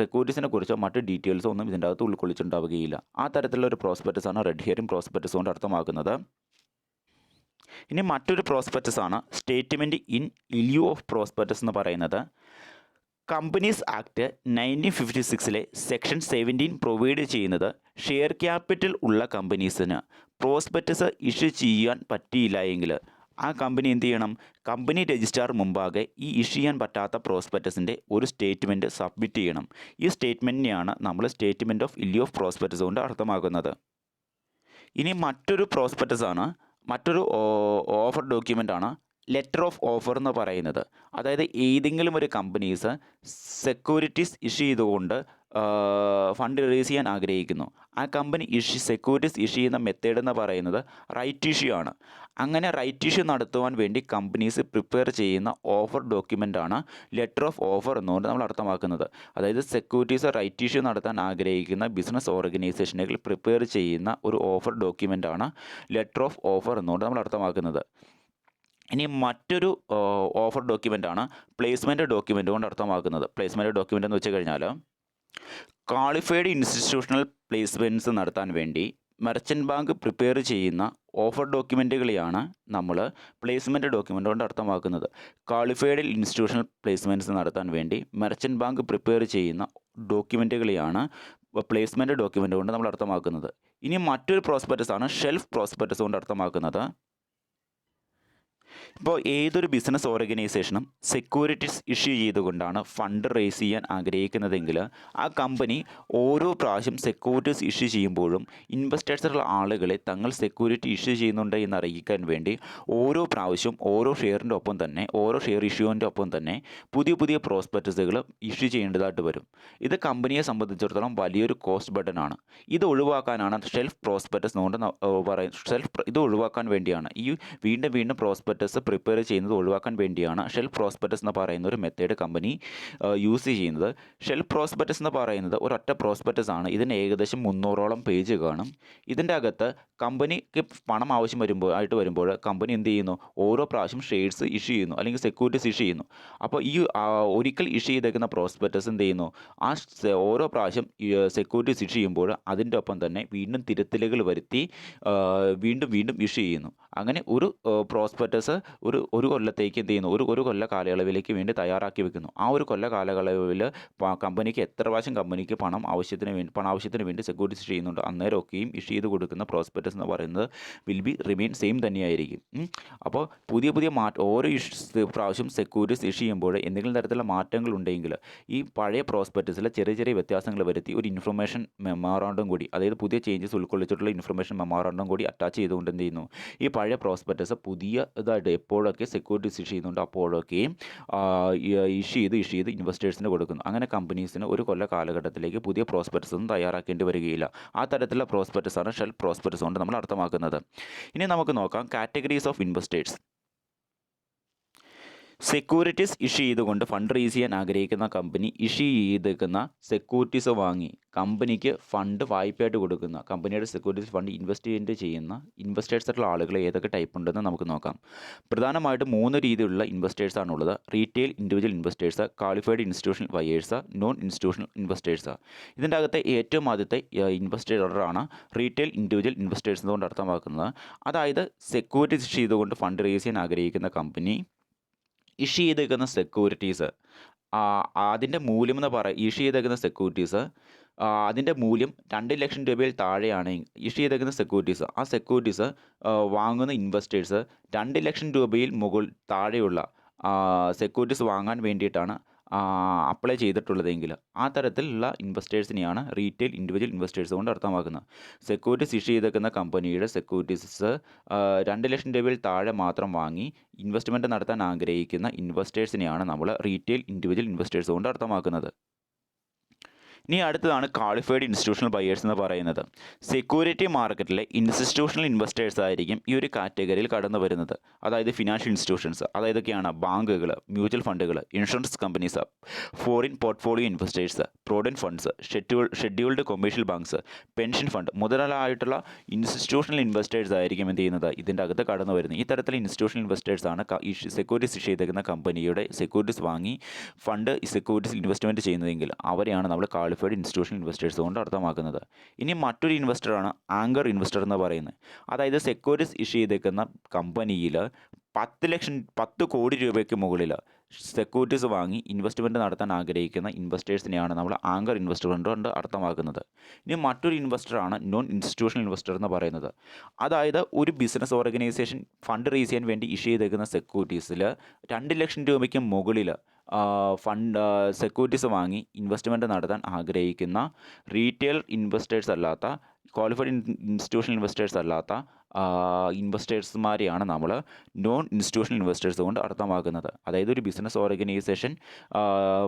സെക്യൂരിറ്റീസിനെ കുറിച്ചോ മറ്റ് ഡീറ്റെയിൽസോ ഒന്നും ഇതിൻ്റെ അകത്ത് ഉൾക്കൊള്ളിച്ചിട്ടുണ്ടാവുകയില്ല. ആ തരത്തിലുള്ള ഒരു പ്രോസ്പെക്ടസാണ് റെഡ് ഹിയറിംഗ് പ്രോസ്പെക്ടസ് കൊണ്ട് അർത്ഥമാക്കുന്നത്. ഇനി മറ്റൊരു പ്രോസ്പെക്ടസ് ആണ് സ്റ്റേറ്റ്മെൻറ്റ് ഇൻ ലിeu ഓഫ് പ്രോസ്പെക്ടസ് എന്ന് പറയുന്നത്. കമ്പനീസ് ആക്ട് 1956 സെക്ഷൻ 17 പ്രൊവൈഡ് ചെയ്യുന്നത് ഷെയർ ക്യാപിറ്റൽ ഉള്ള കമ്പനീസിന് പ്രോസ്പെക്ടസ് ഇഷ്യൂ ചെയ്യാൻ പറ്റിയില്ല എങ്കിൽ ആ കമ്പനി എന്ത് ചെയ്യണം, കമ്പനി രജിസ്ട്രാർ മുമ്പാകെ ഈ ഇഷ്യൂ ചെയ്യാൻ പറ്റാത്ത പ്രോസ്പെക്ടസിൻ്റെ ഒരു സ്റ്റേറ്റ്മെൻറ്റ് സബ്മിറ്റ് ചെയ്യണം. ഈ സ്റ്റേറ്റ്മെൻറ്റിനെയാണ് നമ്മൾ സ്റ്റേറ്റ്മെൻറ്റ് ഓഫ് ലിeu ഓഫ് പ്രോസ്പെക്ടസ് കൊണ്ട് അർത്ഥമാക്കുന്നത്. ഇനി മറ്റൊരു ഓഫർ ഡോക്യുമെൻ്റാണ് ലെറ്റർ ഓഫ് ഓഫർ എന്ന് പറയുന്നത്. അതായത് ഏതെങ്കിലും ഒരു കമ്പനീസ് സെക്യൂരിറ്റീസ് ഇഷ്യൂ ചെയ്തുകൊണ്ട് ഫണ്ട് റേസ് ചെയ്യാൻ ആഗ്രഹിക്കുന്നു. ആ കമ്പനി സെക്യൂരിറ്റീസ് ഇഷ്യൂ ചെയ്യുന്ന മെത്തേഡ് എന്ന് പറയുന്നത് റൈറ്റ് ഇഷ്യൂ ആണ്. അങ്ങനെ റൈറ്റ് ഇഷ്യൂ നടത്തുവാൻ വേണ്ടി കമ്പനീസ് പ്രിപ്പയർ ചെയ്യുന്ന ഓഫർ ഡോക്യുമെൻ്റാണ് ലെറ്റർ ഓഫ് ഓഫർ എന്നുകൊണ്ട് നമ്മൾ അർത്ഥമാക്കുന്നത്. അതായത് സെക്യൂരിറ്റീസ് റൈറ്റ് ഇഷ്യൂ നടത്താൻ ആഗ്രഹിക്കുന്ന ബിസിനസ് ഓർഗനൈസേഷനുകൾ പ്രിപ്പയർ ചെയ്യുന്ന ഒരു ഓഫർ ഡോക്യുമെൻ്റാണ് ലെറ്റർ ഓഫ് ഓഫർ എന്നുകൊണ്ട് നമ്മൾ അർത്ഥമാക്കുന്നത്. ഇനി മറ്റൊരു ഓഫർ ഡോക്യുമെൻ്റാണ് പ്ലേസ്മെൻറ്റ് ഡോക്യുമെൻ്റ് കൊണ്ട് അർത്ഥമാക്കുന്നത്. പ്ലേസ്മെൻറ്റ് ഡോക്യുമെൻ്റ് എന്ന് വെച്ച് കഴിഞ്ഞാൽ ക്വാളിഫൈഡ് ഇൻസ്റ്റിറ്റ്യൂഷണൽ പ്ലേസ്മെൻറ്റ്സ് നടത്താൻ വേണ്ടി മെർച്ചൻ്റ് ബാങ്ക് പ്രിപ്പയർ ചെയ്യുന്ന ഓഫർ ഡോക്യുമെൻറ്റുകളെയാണ് നമ്മൾ പ്ലേസ്മെൻറ്റ് ഡോക്യുമെൻ്റ് കൊണ്ട് അർത്ഥമാക്കുന്നത്. ക്വാളിഫൈഡ് ഇൻസ്റ്റിറ്റ്യൂഷണൽ പ്ലേസ്മെൻറ്റ്സ് നടത്താൻ വേണ്ടി മെർച്ചൻ്റ് ബാങ്ക് പ്രിപ്പയർ ചെയ്യുന്ന ഡോക്യുമെൻറ്റുകളെയാണ് പ്ലേസ്മെൻറ്റ് ഡോക്യുമെൻ്റ് കൊണ്ട് നമ്മൾ അർത്ഥമാക്കുന്നത്. ഇനി മറ്റൊരു പ്രോസ്പെക്ടസ് ആണ് ഷെൽഫ് പ്രോസ്പെക്ടസ് കൊണ്ട് അർത്ഥമാക്കുന്നത്. ഇപ്പോൾ ഏതൊരു ബിസിനസ് ഓർഗനൈസേഷനും സെക്യൂരിറ്റീസ് ഇഷ്യൂ ചെയ്തുകൊണ്ടാണ് ഫണ്ട് റേസ് ചെയ്യാൻ ആഗ്രഹിക്കുന്നതെങ്കിൽ ആ കമ്പനി ഓരോ പ്രാവശ്യം സെക്യൂരിറ്റീസ് ഇഷ്യൂ ചെയ്യുമ്പോഴും ഇൻവെസ്റ്റേഴ്സുള്ള ആളുകളെ തങ്ങൾ സെക്യൂരിറ്റി ഇഷ്യൂ ചെയ്യുന്നുണ്ട് എന്ന് അറിയിക്കാൻ വേണ്ടി ഓരോ പ്രാവശ്യം ഓരോ ഷെയറിൻ്റെ ഒപ്പം തന്നെ ഓരോ ഷെയർ ഇഷ്യൂവിൻ്റെ ഒപ്പം തന്നെ പുതിയ പുതിയ പ്രോസ്പെക്ടസുകൾ ഇഷ്യൂ ചെയ്യേണ്ടതായിട്ട് വരും. ഇത് കമ്പനിയെ സംബന്ധിച്ചിടത്തോളം വലിയൊരു കോസ്റ്റ് ബർഡനാണ്. ഇത് ഒഴിവാക്കാനാണ് ഷെൽഫ് പ്രോസ്പെക്ടസ് കൊണ്ട് ഇത് ഒഴിവാക്കാൻ വേണ്ടിയാണ് ഈ വീണ്ടും പ്രോസ്പെക്ടസ് പ്രിപ്പയർ ചെയ്യുന്നത് ഒഴിവാക്കാൻ വേണ്ടിയാണ് ഷെൽഫ് പ്രോസ്പെക്ടസ് എന്ന് പറയുന്ന ഒരു മെത്തേഡ് കമ്പനി യൂസ് ചെയ്യുന്നത്. ഷെൽഫ് പ്രോസ്പെക്ടസ് എന്ന് പറയുന്നത് ഒരൊറ്റ പ്രോസ്പെക്ടസ് ആണ്. ഇതിന് ഏകദേശം 300ഓളം പേജ് കാണും. ഇതിൻ്റെ അകത്ത് കമ്പനിക്ക് പണം ആവശ്യം വരുമ്പോൾ കമ്പനി എന്ത് ചെയ്യുന്നു, ഓരോ പ്രാവശ്യം ഷെയർസ് ഇഷ്യൂ ചെയ്യുന്നു അല്ലെങ്കിൽ സെക്യൂരിറ്റീസ് ഇഷ്യൂ ചെയ്യുന്നു. അപ്പോൾ ഈ ഒരിക്കൽ ഇഷ്യൂ ചെയ്തേക്കുന്ന പ്രോസ്പെക്ടസ് എന്ത് ചെയ്യുന്നു, ഓരോ പ്രാവശ്യം സെക്യൂരിറ്റീസ് ഇഷ്യൂ ചെയ്യുമ്പോൾ അതിൻ്റെ ഒപ്പം തന്നെ വീണ്ടും തിരുത്തലുകൾ വരുത്തി വീണ്ടും ഇഷ്യൂ ചെയ്യുന്നു. അങ്ങനെ ഒരു പ്രോസ്പെക്ടസ് ഒരു കൊല്ലത്തേക്ക് എന്ത് ചെയ്യുന്നു, ഒരു കൊല്ല കാലയളവിലേക്ക് വേണ്ടി തയ്യാറാക്കി വെക്കുന്നു. ആ ഒരു കൊല്ല കാലയളവിൽ കമ്പനിക്ക് എത്ര പ്രാവശ്യം കമ്പനിക്ക് പണാവശ്യത്തിന് വേണ്ടി സെക്യൂരിറ്റീസ് ചെയ്യുന്നുണ്ട് അന്നേരമൊക്കെയും ഇഷ്യൂ ചെയ്ത് കൊടുക്കുന്ന പ്രോസ്പെക്ടസ് എന്ന് പറയുന്നത് വിൽ ബി റിമെയിൻ സെയിം തന്നെയായിരിക്കും. അപ്പോൾ പുതിയ ഓരോ പ്രാവശ്യം സെക്യൂരിറ്റീസ് ഇഷ്യൂ ചെയ്യുമ്പോൾ എന്തെങ്കിലും തരത്തിലുള്ള മാറ്റങ്ങൾ ഉണ്ടെങ്കിൽ ഈ പഴയ പ്രോസ്പെക്ടസിൽ ചെറിയ വ്യത്യാസങ്ങൾ വരുത്തി ഒരു ഇൻഫർമേഷൻ മെമ്മോറാണ്ടം കൂടി, അതായത് പുതിയ ചേഞ്ചസ് ഉൾക്കൊള്ളിച്ചിട്ടുള്ള ഇൻഫർമേഷൻ മെമ്മോറാണ്ടം കൂടി അറ്റാച്ച് ചെയ്തുകൊണ്ട് എന്ത് ചെയ്യുന്നു, ഈ പഴയ പ്രോസ്പെക്ടസ് പുതിയതായിട്ട് എപ്പോഴൊക്കെ സെക്യൂരിറ്റീസ് ഇഷ്യൂ ചെയ്യുന്നുണ്ട് അപ്പോഴൊക്കെയും ഇഷ്യൂ ചെയ്ത് ഇൻവെസ്റ്റേഴ്സിന് കൊടുക്കുന്നു. അങ്ങനെ കമ്പനീസിന് ഒരു കൊല്ല കാലഘട്ടത്തിലേക്ക് പുതിയ പ്രോസ്പെക്ടസ് ഒന്നും തയ്യാറാക്കേണ്ടി വരികയില്ല. ആ തരത്തിലുള്ള പ്രോസ്പെക്ടസ് ആണ് ഷെൽഫ് പ്രോസ്പെക്ടസ് കൊണ്ട് നമ്മൾ അർത്ഥമാക്കുന്നത്. ഇനി നമുക്ക് നോക്കാം categories of investors. Securities issue ചെയ്തുകൊണ്ട് ഫണ്ട് റേസ് ചെയ്യാൻ ആഗ്രഹിക്കുന്ന കമ്പനി ഇഷ്യൂ ചെയ്തേക്കുന്ന സെക്യൂരിറ്റീസ് വാങ്ങി കമ്പനിക്ക് ഫണ്ട് വായ്പയായിട്ട് കൊടുക്കുന്ന, കമ്പനിയുടെ സെക്യൂരിറ്റീസ് ഫണ്ട് ഇൻവെസ്റ്റ്മെൻറ്റ് ചെയ്യുന്ന ഇൻവെസ്റ്റേഴ്സായിട്ടുള്ള ആളുകൾ ഏതൊക്കെ ടൈപ്പ് ഉണ്ടെന്ന് നമുക്ക് നോക്കാം. പ്രധാനമായിട്ടും 3 രീതിയിലുള്ള ഇൻവെസ്റ്റേഴ്സാണുള്ളത്. Retail individual investors, qualified institutional buyers, non institutional investors. ഇതിൻ്റെ അകത്തെ ഏറ്റവും ആദ്യത്തെ ഇൻവെസ്റ്ററാണ് റീറ്റെയിൽ ഇൻഡിവിജ്വൽ ഇൻവെസ്റ്റേഴ്സ് കൊണ്ട് അർത്ഥമാക്കുന്നത്. അതായത് സെക്യൂരിറ്റീസ് ഇഷ്യൂ ചെയ്തുകൊണ്ട് ഫണ്ട് റേസ് ചെയ്യാൻ ആഗ്രഹിക്കുന്ന കമ്പനി ഇഷ്യൂ ചെയ്തേക്കുന്ന സെക്യൂരിറ്റീസ് അതിൻ്റെ മൂല്യം ഇഷ്യൂ ചെയ്തേക്കുന്ന സെക്യൂരിറ്റീസ് അതിൻ്റെ മൂല്യം 2 ലക്ഷം രൂപയിൽ താഴെയാണെങ്കിൽ ഇഷ്യൂ ചെയ്തേക്കുന്ന സെക്യൂരിറ്റീസ് വാങ്ങുന്ന ഇൻവെസ്റ്റേഴ്സ് 2 ലക്ഷം രൂപയിൽ താഴെയുള്ള സെക്യൂരിറ്റീസ് വാങ്ങാൻ വേണ്ടിയിട്ടാണ് അപ്ലൈ ചെയ്തിട്ടുള്ളതെങ്കിൽ ആ തരത്തിലുള്ള ഇൻവെസ്റ്റേഴ്സിനെയാണ് റീറ്റെയിൽ ഇൻഡിവിജ്വൽ ഇൻവെസ്റ്റേഴ്സ് കൊണ്ട് അർത്ഥമാക്കുന്നത്. സെക്യൂരിറ്റീസ് ഇഷ്യൂ ചെയ്തേക്കുന്ന കമ്പനിയുടെ സെക്യൂരിറ്റീസ് 2 ലക്ഷം രൂപയിൽ താഴെ മാത്രം വാങ്ങി ഇൻവെസ്റ്റ്മെൻറ്റ് നടത്താൻ ആഗ്രഹിക്കുന്ന ഇൻവെസ്റ്റേഴ്സിനെയാണ് നമ്മൾ റീറ്റെയിൽ ഇൻഡിവിജ്വൽ ഇൻവെസ്റ്റേഴ്സ് കൊണ്ട് അർത്ഥമാക്കുന്നത്. ഇനി അടുത്തതാണ് ക്വാളിഫൈഡ് ഇൻസ്റ്റിറ്റ്യൂഷണൽ ബയേഴ്സ് എന്ന് പറയുന്നത്. സെക്യൂരിറ്റി മാർക്കറ്റിലെ ഇൻസ്റ്റിറ്റ്യൂഷണൽ ഇൻവെസ്റ്റേഴ്സ് ആയിരിക്കും ഈ ഒരു കാറ്റഗറിയിൽ കടന്നു വരുന്നത്. അതായത് ഫിനാൻഷ്യൽ ഇൻസ്റ്റിറ്റ്യൂഷൻസ്, അതായതൊക്കെയാണ് ബാങ്കുകൾ, മ്യൂച്വൽ ഫണ്ടുകൾ, insurance companies, foreign portfolio investors, provident funds, scheduled commercial banks, pension fund മുതലായിട്ടുള്ള ഇൻസ്റ്റിറ്റ്യൂഷണൽ ഇൻവെസ്റ്റേഴ്സ് ആയിരിക്കും എന്ത് ചെയ്യുന്നത്, ഇതിൻ്റെ അകത്ത് കടന്നു വരുന്നത്. ഈ തരത്തിലുള്ള ഇൻസ്റ്റിറ്റ്യൂഷണൽ ഇൻവെസ്റ്റേഴ്സാണ് സെക്യൂരിറ്റീസ് ഇഷ്യൂ ചെയ്തേക്കുന്ന കമ്പനിയുടെ സെക്യൂരിറ്റീസ് വാങ്ങി സെക്യൂരിറ്റീസ് ഇൻവെസ്റ്റ്മെൻറ്റ് ചെയ്യുന്നതെങ്കിൽ അവരെയാണ് നമ്മൾ ക്വാളിഫൈഡ് ഇൻസ്റ്റിറ്റ്യൂഷണൽ ഇൻവെസ്റ്റേഴ്സ് കൊണ്ട് അർത്ഥമാക്കുന്നത്. ഇനി മറ്റൊരു ഇൻവെസ്റ്ററാണ് ആങ്കർ ഇൻവെസ്റ്റർ എന്ന് പറയുന്നത്. അതായത് സെക്യൂരിറ്റീസ് ഇഷ്യൂ ചെയ്തേക്കുന്ന കമ്പനിയിൽ 10 കോടി രൂപയ്ക്ക് മുകളിൽ സെക്യൂരിറ്റീസ് വാങ്ങി ഇൻവെസ്റ്റ്മെൻറ്റ് നടത്താൻ ആഗ്രഹിക്കുന്ന ഇൻവെസ്റ്റേഴ്സിനെയാണ് നമ്മൾ ആങ്കർ ഇൻവെസ്റ്റർ കൊണ്ട് അർത്ഥമാക്കുന്നത്. ഇനി മറ്റൊരു ഇൻവെസ്റ്ററാണ് നോൺ ഇൻസ്റ്റിറ്റ്യൂഷണൽ ഇൻവെസ്റ്റർ എന്ന് പറയുന്നത്. അതായത് ഒരു ബിസിനസ് ഓർഗനൈസേഷൻ ഫണ്ട് റേസ് ചെയ്യാൻ വേണ്ടി ഇഷ്യൂ ചെയ്തേക്കുന്ന സെക്യൂരിറ്റീസിൽ 2 ലക്ഷം രൂപയ്ക്ക് മുകളിൽ സെക്യൂരിറ്റീസ് വാങ്ങി ഇൻവെസ്റ്റ്മെൻറ്റ് നടത്താൻ ആഗ്രഹിക്കുന്ന റീറ്റെയിൽ ഇൻവെസ്റ്റേഴ്സ് അല്ലാത്ത, ക്വാളിഫൈഡ് ഇൻസ്റ്റിറ്റ്യൂഷണൽ ഇൻവെസ്റ്റേഴ്സ് അല്ലാത്ത ഇൻവെസ്റ്റേഴ്സുമാരെയാണ് നമ്മൾ നോൺ ഇൻസ്റ്റിറ്റ്യൂഷണൽ ഇൻവെസ്റ്റേഴ്സ് കൊണ്ട് അർത്ഥമാക്കുന്നത്. അതായത് ഒരു ബിസിനസ് ഓർഗനൈസേഷൻ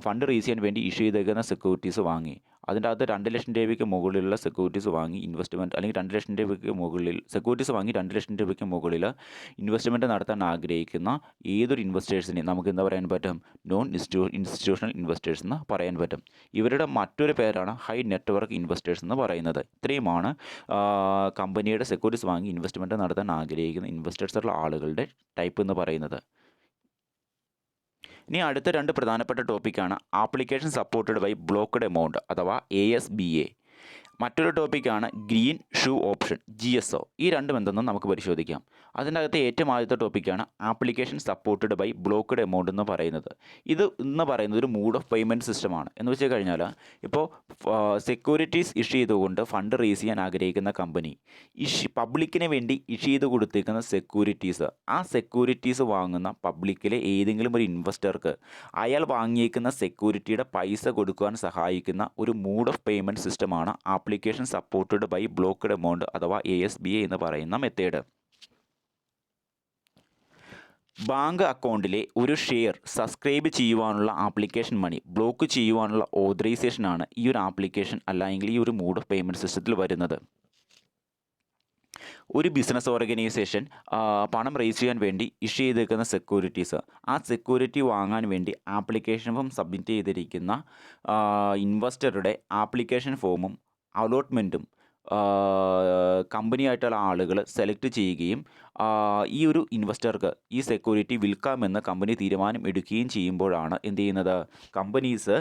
ഫണ്ട് റേസ് ചെയ്യാൻ വേണ്ടി ഇഷ്യൂ ചെയ്തേക്കുന്ന സെക്യൂരിറ്റീസ് വാങ്ങി അതിൻ്റെ അകത്ത് 2 ലക്ഷം രൂപയ്ക്ക് മുകളിലുള്ള സെക്യൂരിറ്റീസ് വാങ്ങി ഇൻവെസ്റ്റ്മെൻറ്റ്, അല്ലെങ്കിൽ 2 ലക്ഷം രൂപയ്ക്ക് മുകളിൽ സെക്യൂരിറ്റീസ് വാങ്ങി 2 ലക്ഷം രൂപയ്ക്ക് മുകളിൽ ഇൻവെസ്റ്റ്മെൻറ്റ് നടത്താൻ ആഗ്രഹിക്കുന്ന ഏതൊരു ഇൻവെസ്റ്റേഴ്സിനെ നമുക്ക് എന്താ പറയാൻ പറ്റും, നോൺ ഇൻസ്റ്റിറ്റ്യൂഷണൽ ഇൻവെസ്റ്റേഴ്സ് എന്ന് പറയാൻ പറ്റും. ഇവരുടെ മറ്റൊരു പേരാണ് ഹൈ നെറ്റ്വർക്ക് ഇൻവെസ്റ്റേഴ്സ് എന്ന് പറയുന്നത്. ഇത്രയുമാണ് കമ്പനിയുടെ സെക്യൂരിറ്റീസ് വാങ്ങി ഇൻവെസ്റ്റ്മെൻറ്റ് നടത്താൻ ആഗ്രഹിക്കുന്ന ഇൻവെസ്റ്റേഴ്സുള്ള ആളുകളുടെ ടൈപ്പ് എന്ന് പറയുന്നത്. ഇനി അടുത്ത 2 പ്രധാനപ്പെട്ട ടോപ്പിക്കാണ് application supported by blocked amount അഥവാ ASBA. മറ്റൊരു ടോപ്പിക്കാണ് ഗ്രീൻ ഷൂ ഓപ്ഷൻ GSO. ഈ രണ്ടും എന്തെന്നും നമുക്ക് പരിശോധിക്കാം. അതിൻ്റെ അകത്ത് ഏറ്റവും ആദ്യത്തെ ടോപ്പിക്കാണ് application supported by blocked amount എന്ന് പറയുന്നത്. ഇത് എന്ന് പറയുന്നത് ഒരു മൂഡ് ഓഫ് പേയ്മെൻറ്റ് സിസ്റ്റമാണ്. എന്ന് വെച്ച് കഴിഞ്ഞാൽ ഇപ്പോൾ സെക്യൂരിറ്റീസ് ഇഷ്യൂ ചെയ്തുകൊണ്ട് ഫണ്ട് റേസ് ചെയ്യാൻ ആഗ്രഹിക്കുന്ന കമ്പനി പബ്ലിക്കിന് വേണ്ടി ഇഷ്യൂ ചെയ്ത് കൊടുത്തേക്കുന്ന സെക്യൂരിറ്റീസ്, ആ സെക്യൂരിറ്റീസ് വാങ്ങുന്ന പബ്ലിക്കിലെ ഏതെങ്കിലും ഒരു ഇൻവെസ്റ്റർക്ക് അയാൾ വാങ്ങിയേക്കുന്ന സെക്യൂരിറ്റിയുടെ പൈസ കൊടുക്കുവാൻ സഹായിക്കുന്ന ഒരു മൂഡ് ഓഫ് പേയ്മെൻറ്റ് സിസ്റ്റമാണ് application supported by blocked amount അഥവാ ASBA എന്ന് പറയുന്ന മെത്തേഡ്. ബാങ്ക് അക്കൗണ്ടിലെ ഒരു ഷെയർ സബ്സ്ക്രൈബ് ചെയ്യുവാനുള്ള ആപ്ലിക്കേഷൻ മണി ബ്ലോക്ക് ചെയ്യുവാനുള്ള ഓതറൈസേഷനാണ് ഈ ഒരു ആപ്ലിക്കേഷൻ അല്ലെങ്കിൽ ഈ ഒരു മൂഡ് ഓഫ് പേയ്മെൻറ്റ് സിസ്റ്റത്തിൽ വരുന്നത്. ഒരു ബിസിനസ് ഓർഗനൈസേഷൻ പണം റേസ് ചെയ്യാൻ വേണ്ടി ഇഷ്യൂ ചെയ്തേക്കുന്ന സെക്യൂരിറ്റീസ്, ആ സെക്യൂരിറ്റി വാങ്ങാൻ വേണ്ടി ആപ്ലിക്കേഷൻ ഫോം സബ്മിറ്റ് ചെയ്തിരിക്കുന്ന ഇൻവെസ്റ്ററുടെ ആപ്ലിക്കേഷൻ ഫോമും അലോട്ട്മെൻറ്റും കമ്പനിയായിട്ടുള്ള ആളുകൾ സെലക്ട് ചെയ്യുകയും ഈ ഒരു ഇൻവെസ്റ്റർക്ക് ഈ സെക്യൂരിറ്റി വിൽക്കാമെന്ന് കമ്പനി തീരുമാനം എടുക്കുകയും ചെയ്യുമ്പോഴാണ് എന്ത് ചെയ്യുന്നത്, കമ്പനീസ്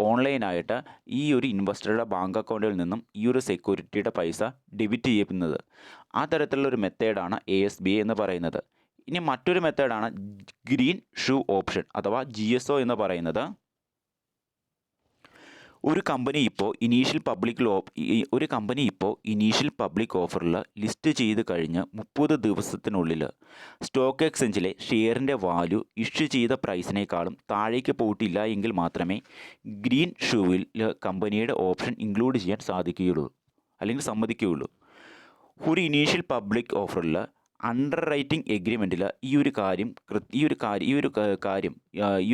ഓൺലൈനായിട്ട് ഈ ഒരു ഇൻവെസ്റ്ററുടെ ബാങ്ക് അക്കൗണ്ടിൽ നിന്നും ഈ ഒരു സെക്യൂരിറ്റിയുടെ പൈസ ഡെബിറ്റ് ചെയ്യുന്നത്. ആ തരത്തിലുള്ള ഒരു മെത്തേഡാണ് ASBA എന്ന് പറയുന്നത്. ഇനി മറ്റൊരു മെത്തേഡാണ് ഗ്രീൻ ഷൂ ഓപ്ഷൻ അഥവാ GSO എന്ന് പറയുന്നത്. ഒരു കമ്പനി ഇപ്പോൾ ഇനീഷ്യൽ പബ്ലിക് ഓഫറിൽ ലിസ്റ്റ് ചെയ്ത് കഴിഞ്ഞ് 30 ദിവസത്തിനുള്ളിൽ സ്റ്റോക്ക് എക്സ്ചേഞ്ചിലെ ഷെയറിൻ്റെ വാല്യൂ ഇഷ്യൂ ചെയ്ത പ്രൈസിനേക്കാളും താഴേക്ക് പോയിട്ടില്ല എങ്കിൽ മാത്രമേ ഗ്രീൻ ഷൂവിൽ കമ്പനിയുടെ ഓപ്ഷൻ ഇൻക്ലൂഡ് ചെയ്യാൻ സാധിക്കുകയുള്ളൂ അല്ലെങ്കിൽ സമ്മതിക്കുകയുള്ളൂ. ഒരു ഇനീഷ്യൽ പബ്ലിക് ഓഫറിൽ അണ്ടർ റൈറ്റിംഗ് എഗ്രിമെൻറ്റിൽ ഈ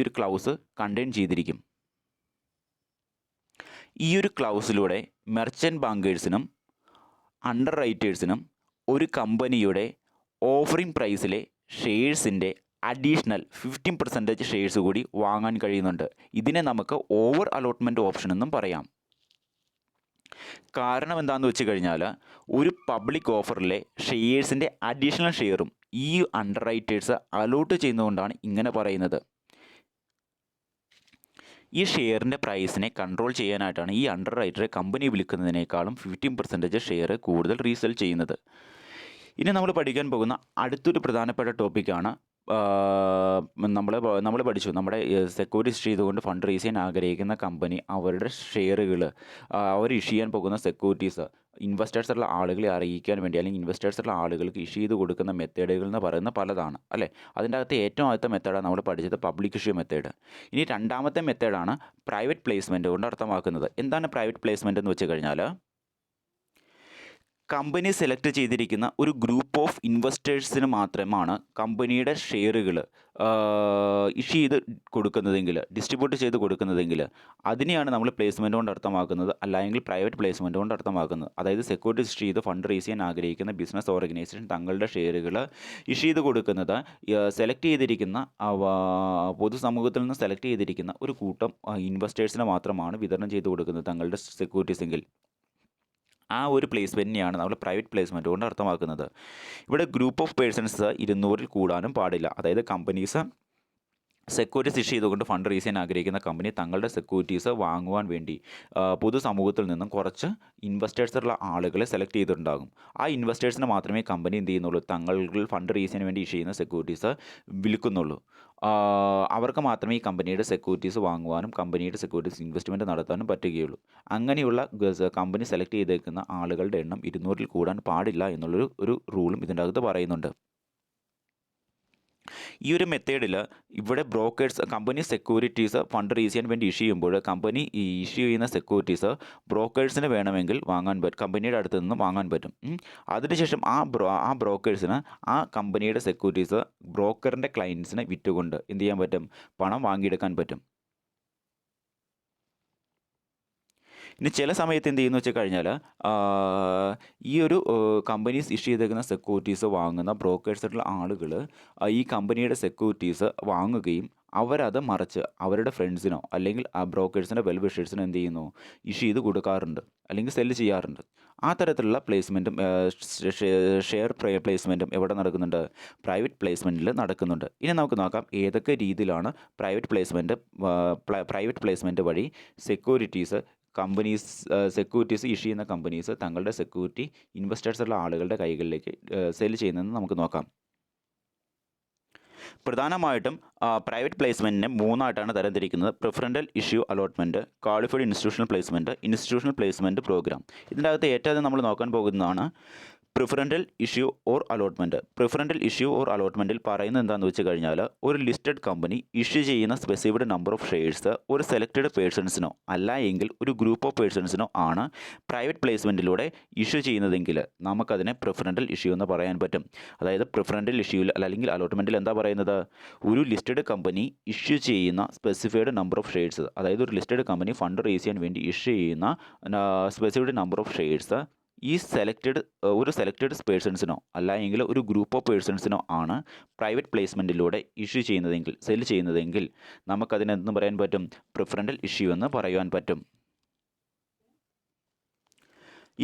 ഒരു ക്ലൗസ് കണ്ടെയ്ൻ ചെയ്തിരിക്കും. ഈ ഒരു ക്ലൗസിലൂടെ മെർച്ചൻ്റ് ബാങ്കേഴ്സിനും അണ്ടർ റൈറ്റേഴ്സിനും ഒരു കമ്പനിയുടെ ഓഫറിംഗ് പ്രൈസിലെ ഷെയർസിൻ്റെ അഡീഷണൽ 15% ഷെയർസ് കൂടി വാങ്ങാൻ കഴിയുന്നുണ്ട്. ഇതിനെ നമുക്ക് ഓവർ അലോട്ട്മെൻറ്റ് ഓപ്ഷൻ എന്നും പറയാം. കാരണം എന്താണെന്ന് വെച്ച് കഴിഞ്ഞാൽ ഒരു പബ്ലിക് ഓഫറിലെ ഷെയർസിൻ്റെ അഡീഷണൽ ഷെയറും ഈ അണ്ടർ റൈറ്റേഴ്സ് അലോട്ട് ചെയ്യുന്നതുകൊണ്ടാണ് ഇങ്ങനെ പറയുന്നത്. ഈ ഷെയറിൻ്റെ പ്രൈസിനെ കൺട്രോൾ ചെയ്യാനായിട്ടാണ് ഈ അണ്ടർ റൈറ്ററെ കമ്പനി വിൽക്കുന്നതിനേക്കാളും 15% ഷെയർ കൂടുതൽ റീസെൽ ചെയ്യുന്നത്. ഇനി നമ്മൾ പഠിക്കാൻ പോകുന്ന അടുത്തൊരു പ്രധാനപ്പെട്ട ടോപ്പിക്കാണ് നമ്മൾ പഠിച്ചു. നമ്മുടെ സെക്യൂരിറ്റി ചെയ്തുകൊണ്ട് ഫണ്ട് റേസ് ചെയ്യാൻ ആഗ്രഹിക്കുന്ന കമ്പനി അവരുടെ ഷെയറുകൾ അവർ ഇഷ്യൂ ചെയ്യാൻ പോകുന്ന സെക്യൂരിറ്റീസ് ഇൻവെസ്റ്റേഴ്സുള്ള ആളുകളെ അറിയിക്കാൻ വേണ്ടി അല്ലെങ്കിൽ ഇൻവെസ്റ്റേഴ്സുള്ള ആളുകൾക്ക് ഇഷ്യൂ ചെയ്ത് കൊടുക്കുന്ന മെത്തേഡുകൾ എന്ന് പറയുന്ന പലതാണ് അല്ലേ. അതിൻ്റെ അകത്ത് ഏറ്റവും ആദ്യത്തെ മെത്തേഡാണ് നമ്മൾ പഠിച്ചത് പബ്ലിക് ഇഷ്യൂ മെത്തേഡ്. ഇനി രണ്ടാമത്തെ മെത്തേഡാണ് പ്രൈവറ്റ് പ്ലേസ്മെൻറ്റ് കൊണ്ട് അർത്ഥമാക്കുന്നത്. എന്താണ് പ്രൈവറ്റ് പ്ലേസ്മെൻറ്റ് എന്ന് വെച്ച് കഴിഞ്ഞാൽ കമ്പനി സെലക്ട് ചെയ്തിരിക്കുന്ന ഒരു ഗ്രൂപ്പ് ഓഫ് ഇൻവെസ്റ്റേഴ്സിന് മാത്രമാണ് കമ്പനിയുടെ ഷെയറുകൾ ഇഷ്യൂ ചെയ്ത് കൊടുക്കുന്നതെങ്കിൽ ഡിസ്ട്രിബ്യൂട്ട് ചെയ്ത് കൊടുക്കുന്നതെങ്കിൽ അതിനെയാണ് നമ്മൾ പ്ലേസ്മെൻറ്റ് കൊണ്ട് അർത്ഥമാക്കുന്നത്, അല്ലെങ്കിൽ പ്രൈവറ്റ് പ്ലേസ്മെൻറ്റ് കൊണ്ട് അർത്ഥമാക്കുന്നത്. അതായത് സെക്യൂരിറ്റി ഇഷ്യൂ ചെയ്ത് ഫണ്ട് റേസ് ചെയ്യാൻ ആഗ്രഹിക്കുന്ന ബിസിനസ് ഓർഗനൈസേഷൻ തങ്ങളുടെ ഷെയറുകൾ ഇഷ്യൂ ചെയ്ത് കൊടുക്കുന്നത് സെലക്ട് ചെയ്തിരിക്കുന്ന പൊതുസമൂഹത്തിൽ നിന്ന് സെലക്ട് ചെയ്തിരിക്കുന്ന ഒരു കൂട്ടം ഇൻവെസ്റ്റേഴ്സിന് മാത്രമാണ് വിതരണം ചെയ്ത് കൊടുക്കുന്നത് തങ്ങളുടെ സെക്യൂരിറ്റീസെങ്കിൽ. ആ ഒരു പ്ലേസ്മെൻറ്റിനെയാണ് നമ്മൾ പ്രൈവറ്റ് പ്ലേസ്മെൻറ്റ് കൊണ്ട് അർത്ഥമാക്കുന്നത്. ഇവിടെ ഗ്രൂപ്പ് ഓഫ് പേഴ്സൺസ് 200-ൽ കൂടാനും പാടില്ല. അതായത് കമ്പനീസ് സെക്യൂരിറ്റീസ് ഇഷ്യൂ ചെയ്തുകൊണ്ട് ഫണ്ട് റേസ് ചെയ്യാൻ ആഗ്രഹിക്കുന്ന കമ്പനി തങ്ങളുടെ സെക്യൂരിറ്റീസ് വാങ്ങുവാൻ വേണ്ടി പൊതുസമൂഹത്തിൽ നിന്നും കുറച്ച് ഇൻവെസ്റ്റേഴ്സുള്ള ആളുകളെ സെലക്ട് ചെയ്തിട്ടുണ്ടാകും. ആ ഇൻവെസ്റ്റേഴ്സിന് മാത്രമേ കമ്പനി എന്ത് ചെയ്യുന്നുള്ളൂ, തങ്ങൾ ഫണ്ട് റേസ് ചെയ്യാൻ വേണ്ടി ഇഷ്യൂ ചെയ്യുന്ന സെക്യൂരിറ്റീസ് വിൽക്കുന്നുള്ളൂ. അവർക്ക് മാത്രമേ ഈ കമ്പനിയുടെ സെക്യൂരിറ്റീസ് വാങ്ങുവാനും കമ്പനിയുടെ സെക്യൂരിറ്റീസ് ഇൻവെസ്റ്റ്മെൻറ്റ് നടത്താനും പറ്റുകയുള്ളൂ. അങ്ങനെയുള്ള കമ്പനി സെലക്ട് ചെയ്തേക്കുന്ന ആളുകളുടെ എണ്ണം 200-ൽ കൂടാൻ പാടില്ല എന്നുള്ളൊരു റൂളും ഇതിൻ്റെ അകത്ത് പറയുന്നുണ്ട്. ഈ ഒരു മെത്തേഡിൽ ഇവിടെ കമ്പനി സെക്യൂരിറ്റീസ് ഫണ്ട് റേസ് ചെയ്യാൻ വേണ്ടി ഇഷ്യൂ ചെയ്യുമ്പോൾ കമ്പനി ഈ ഇഷ്യൂ ചെയ്യുന്ന സെക്യൂരിറ്റീസ് ബ്രോക്കേഴ്സിന് വേണമെങ്കിൽ വാങ്ങാൻ പറ്റും, കമ്പനിയുടെ അടുത്ത് നിന്ന് വാങ്ങാൻ പറ്റും. അതിനുശേഷം ആ ബ്രോക്കേഴ്സിന് ആ കമ്പനിയുടെ സെക്യൂരിറ്റീസ് ബ്രോക്കറിൻ്റെ ക്ലയൻസിന് വിറ്റുകൊണ്ട് എന്ത് ചെയ്യാൻ പറ്റും, പണം വാങ്ങിയെടുക്കാൻ പറ്റും. ഇനി ചില സമയത്ത് എന്ത് ചെയ്യുന്നു വെച്ച് കഴിഞ്ഞാൽ ഈ ഒരു കമ്പനീസ് ഇഷ്യൂ ചെയ്തേക്കുന്ന സെക്യൂരിറ്റീസ് വാങ്ങുന്ന ബ്രോക്കേഴ്സായിട്ടുള്ള ആളുകൾ ഈ കമ്പനിയുടെ സെക്യൂരിറ്റീസ് വാങ്ങുകയും അവരത് മറിച്ച് അവരുടെ ഫ്രണ്ട്സിനോ അല്ലെങ്കിൽ ആ ബ്രോക്കേഴ്സിൻ്റെ വെൽ വിഷേഴ്സിനോ എന്ത് ചെയ്യുന്നു, ഇഷ്യൂ ചെയ്ത് കൊടുക്കാറുണ്ട് അല്ലെങ്കിൽ സെല്ല് ചെയ്യാറുണ്ട്. ആ തരത്തിലുള്ള പ്ലേസ്മെൻറ്റും ഷെയർ പ്ലേസ്മെൻറ്റും എവിടെ നടക്കുന്നുണ്ട്, പ്രൈവറ്റ് പ്ലേസ്മെൻറ്റിൽ നടക്കുന്നുണ്ട്. ഇനി നമുക്ക് നോക്കാം ഏതൊക്കെ രീതിയിലാണ് പ്രൈവറ്റ് പ്ലേസ്മെൻറ്റ് വഴി സെക്യൂരിറ്റീസ് കമ്പനീസ് സെക്യൂരിറ്റീസ് ഇഷ്യൂ ചെയ്യുന്ന കമ്പനീസ് തങ്ങളുടെ സെക്യൂരിറ്റി ഇൻവെസ്റ്റേഴ്സുള്ള ആളുകളുടെ കൈകളിലേക്ക് സെൽ ചെയ്യുന്നതെന്ന് നമുക്ക് നോക്കാം. പ്രധാനമായിട്ടും പ്രൈവറ്റ് പ്ലേസ്മെൻറ്റിനെ മൂന്നായിട്ടാണ് തരംതിരിക്കുന്നത്: preferential issue allotment, qualified institutional placement, institutional placement programme. ഇതിൻ്റെ അകത്ത് ഏറ്റവും നമ്മൾ നോക്കാൻ പോകുന്നതാണ് preferential issue or allotment. Preferential issue or അലോട്ട്മെൻറ്റിൽ പറയുന്നത് എന്താണെന്ന് വെച്ച് കഴിഞ്ഞാൽ, ഒരു ലിസ്റ്റഡ് കമ്പനി ഇഷ്യൂ ചെയ്യുന്ന സ്പെസിഫിഡ് നമ്പർ ഓഫ് ഷെയർസ് ഒരു സെലക്റ്റഡ് പേഴ്സൺസിനോ അല്ല എങ്കിൽ ഒരു ഗ്രൂപ്പ് ഓഫ് പേഴ്സൺസിനോ ആണ് പ്രൈവറ്റ് പ്ലേസ്മെൻറ്റിലൂടെ ഇഷ്യൂ ചെയ്യുന്നതെങ്കിൽ നമുക്കതിനെ പ്രിഫറൻഷ്യൽ ഇഷ്യൂ എന്ന് പറയാൻ പറ്റും. അതായത് പ്രിഫറൻഷ്യൽ ഇഷ്യൂവിൽ അല്ലെങ്കിൽ അലോട്ട്മെൻറ്റിൽ എന്താ പറയുന്നത്, ഒരു ലിസ്റ്റഡ് കമ്പനി ഇഷ്യൂ ചെയ്യുന്ന സ്പെസിഫൈഡ് നമ്പർ ഓഫ് ഷെയർസ്, അതായത് ഒരു ലിസ്റ്റഡ് കമ്പനി ഫണ്ട് റേസ് ചെയ്യാൻ വേണ്ടി ഇഷ്യൂ ചെയ്യുന്ന സ്പെസിഫിഡ് നമ്പർ ഓഫ് ഷെയർസ് ഈ ഒരു സെലക്റ്റഡ് പേഴ്സൺസിനോ അല്ല എങ്കിൽ ഒരു ഗ്രൂപ്പ് ഓഫ് പേഴ്സൺസിനോ ആണ് പ്രൈവറ്റ് പ്ലേസ്മെൻറ്റിലൂടെ ഇഷ്യൂ ചെയ്യുന്നതെങ്കിൽ, സെൽ ചെയ്യുന്നതെങ്കിൽ നമുക്കതിനെന്തെന്ന് പറയാൻ പറ്റും, പ്രിഫറൻഷ്യൽ ഇഷ്യൂ എന്ന് പറയുവാൻ പറ്റും.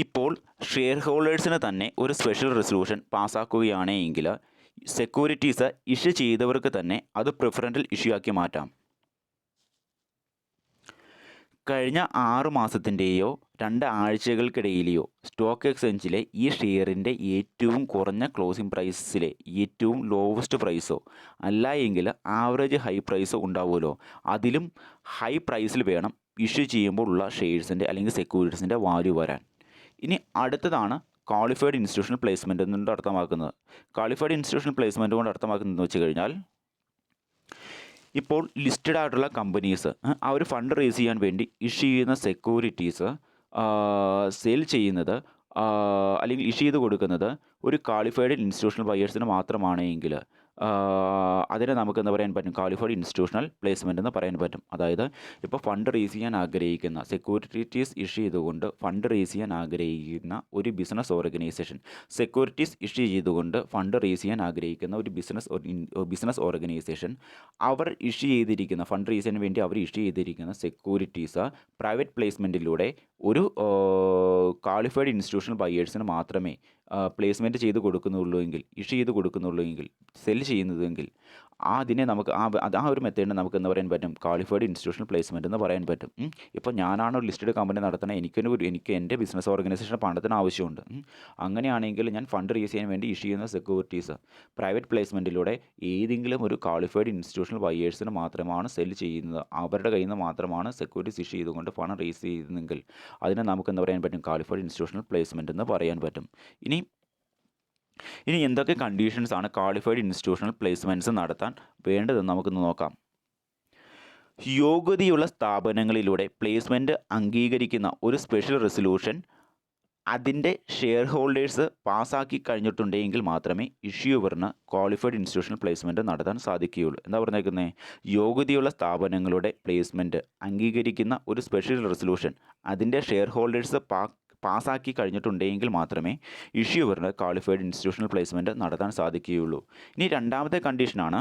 ഇപ്പോൾ ഷെയർ ഹോൾഡേഴ്സിന് തന്നെ ഒരു സ്പെഷ്യൽ റെസൊല്യൂഷൻ പാസ്സാക്കുകയാണെങ്കിൽ സെക്യൂരിറ്റീസ് ഇഷ്യൂ ചെയ്തവർക്ക് തന്നെ അത് പ്രിഫറൻഷ്യൽ ഇഷ്യൂ ആക്കി മാറ്റാം. കഴിഞ്ഞ 6 മാസത്തിൻ്റെയോ 2 ആഴ്ചകൾക്കിടയിലെയോ സ്റ്റോക്ക് എക്സ്ചേഞ്ചിലെ ഈ ഷെയറിൻ്റെ ഏറ്റവും കുറഞ്ഞ ക്ലോസിംഗ് പ്രൈസിലെ ഏറ്റവും ലോവസ്റ്റ് പ്രൈസോ അല്ല എങ്കിൽ ആവറേജ് ഹൈ പ്രൈസോ ഉണ്ടാവുമല്ലോ, അതിലും ഹൈ പ്രൈസിൽ വേണം ഇഷ്യൂ ചെയ്യുമ്പോൾ ഉള്ള ഷെയർസിൻ്റെ അല്ലെങ്കിൽ സെക്യൂരിറ്റീസിൻ്റെ വാല്യൂ വരാൻ. ഇനി അടുത്തതാണ് ക്വാളിഫൈഡ് ഇൻസ്റ്റിറ്റ്യൂഷണൽ പ്ലേസ്മെൻറ്റ് എന്നുകൊണ്ട് അർത്ഥമാക്കുന്നത്. ക്വാളിഫൈഡ് ഇൻസ്റ്റിറ്റ്യൂഷണൽ പ്ലേസ്മെൻറ്റ് കൊണ്ട് അർത്ഥമാക്കുന്നതെന്ന് വെച്ച് കഴിഞ്ഞാൽ, ഇപ്പോൾ ലിസ്റ്റഡ് ആയിട്ടുള്ള കമ്പനീസ് അവർ ഫണ്ട് റേസ് ചെയ്യാൻ വേണ്ടി ഇഷ്യൂ ചെയ്യുന്ന സെക്യൂരിറ്റീസ് സെൽ ചെയ്യുന്നത് അല്ലെങ്കിൽ ഇഷ്യൂ ചെയ്ത് കൊടുക്കുന്നത് ഒരു ക്വാളിഫൈഡ് ഇൻസ്റ്റിറ്റ്യൂഷണൽ ബയേഴ്സിന് മാത്രമാണെങ്കിൽ അതിനെ നമുക്ക് എന്താ പറയാൻ പറ്റും, ക്വാളിഫൈഡ് ഇൻസ്റ്റിറ്റ്യൂഷണൽ പ്ലേസ്മെൻറ്റ് എന്ന് പറയാൻ പറ്റും. അതായത് ഇപ്പോൾ ഫണ്ട് റേസ് ചെയ്യാൻ ആഗ്രഹിക്കുന്ന സെക്യൂരിറ്റീസ് ഇഷ്യൂ ചെയ്തുകൊണ്ട് ഫണ്ട് റേസ് ചെയ്യാൻ ആഗ്രഹിക്കുന്ന ഒരു ബിസിനസ് ഓർഗനൈസേഷൻ, സെക്യൂരിറ്റീസ് ഇഷ്യൂ ചെയ്തുകൊണ്ട് ഫണ്ട് റേസ് ചെയ്യാൻ ആഗ്രഹിക്കുന്ന ഒരു ബിസിനസ് ഓർഗനൈസേഷൻ അവർ ഇഷ്യൂ ചെയ്തിരിക്കുന്ന ഫണ്ട് റേസ് ചെയ്യാൻ വേണ്ടി അവർ ഇഷ്യൂ ചെയ്തിരിക്കുന്ന സെക്യൂരിറ്റീസ് പ്രൈവറ്റ് പ്ലേസ്മെൻറ്റിലൂടെ ഒരു ക്വാളിഫൈഡ് ഇൻസ്റ്റിറ്റ്യൂഷണൽ ബയേഴ്സിന് മാത്രമേ പ്ലേസ്മെൻറ്റ് ചെയ്ത് കൊടുക്കുന്നുള്ളൂ എങ്കിൽ, ഇഷ്യൂ ചെയ്ത് കൊടുക്കുന്നുള്ളൂ എങ്കിൽ, സെൽ ചെയ്യുന്നതെങ്കിൽ അതിനെ നമുക്ക് ആ ഒരു മെത്തേഡിനെ നമുക്ക് എന്താ പറയാൻ പറ്റും, ക്വാളിഫൈഡ് ഇൻസ്റ്റിറ്റ്യൂഷണൽ പ്ലേസ്മെൻറ്റ് എന്ന് പറയാൻ പറ്റും. ഇപ്പോൾ ഞാനാണ് ഒരു ലിസ്റ്റഡ് കമ്പനി നടത്തണേ, എനിക്ക് എൻ്റെ ബിസിനസ് ഓർഗനൈസേഷൻ പണത്തിന് ആവശ്യമുണ്ട്. അങ്ങനെയാണെങ്കിൽ ഞാൻ ഫണ്ട് റേസ് ചെയ്യാൻ വേണ്ടി ഇഷ്യൂ ചെയ്യുന്ന സെക്യൂരിറ്റീസ് പ്രൈവറ്റ് പ്ലേസ്മെൻറ്റിലൂടെ ഏതെങ്കിലും ഒരു ക്വാളിഫൈഡ് ഇൻസ്റ്റിറ്റ്യൂഷണൽ ബയേഴ്സിന് മാത്രമാണ് സെൽ ചെയ്യുന്നത്, അവരുടെ കയ്യിൽ നിന്ന് മാത്രമാണ് സെക്യൂരിറ്റീസ് ഇഷ്യൂ ചെയ്തുകൊണ്ട് ഫണ്ട് റേസ് ചെയ്യുന്നതെങ്കിൽ അതിനെ നമുക്ക് എന്താ പറയാൻ പറ്റും, ക്വാളിഫൈഡ് ഇൻസ്റ്റിറ്റ്യൂഷണൽ പ്ലേസ്മെൻറ്റ് എന്ന് പറയാൻ പറ്റും. ഇനി എന്തൊക്കെ കണ്ടീഷൻസ് ആണ് ക്വാളിഫൈഡ് ഇൻസ്റ്റിറ്റ്യൂഷണൽ പ്ലേസ്മെൻറ്റ്സ് നടത്താൻ വേണ്ടതെന്ന് നമുക്കൊന്ന് നോക്കാം. യോഗ്യതയുള്ള സ്ഥാപനങ്ങളിലൂടെ പ്ലേസ്മെൻറ്റ് അംഗീകരിക്കുന്ന ഒരു സ്പെഷ്യൽ റെസൊല്യൂഷൻ അതിൻ്റെ ഷെയർ ഹോൾഡേഴ്സ് പാസ്സാക്കി കഴിഞ്ഞിട്ടുണ്ടെങ്കിൽ മാത്രമേ ഇഷ്യൂവറിന് ക്വാളിഫൈഡ് ഇൻസ്റ്റിറ്റ്യൂഷണൽ പ്ലേസ്മെൻറ്റ് നടത്താൻ സാധിക്കുകയുള്ളൂ. എന്താ പറഞ്ഞേക്കുന്നത്, യോഗ്യതയുള്ള സ്ഥാപനങ്ങളുടെ പ്ലേസ്മെൻറ്റ് അംഗീകരിക്കുന്ന ഒരു സ്പെഷ്യൽ റെസൊല്യൂഷൻ അതിൻ്റെ ഷെയർ ഹോൾഡേഴ്സ് പാസ്സാക്കി കഴിഞ്ഞിട്ടുണ്ടെങ്കിൽ മാത്രമേ ഇഷ്യൂവറിന് ക്വാളിഫൈഡ് ഇൻസ്റ്റിറ്റ്യൂഷണൽ പ്ലേസ്മെൻറ്റ് നടത്താൻ സാധിക്കുകയുള്ളൂ. ഇനി രണ്ടാമത്തെ കണ്ടീഷനാണ്,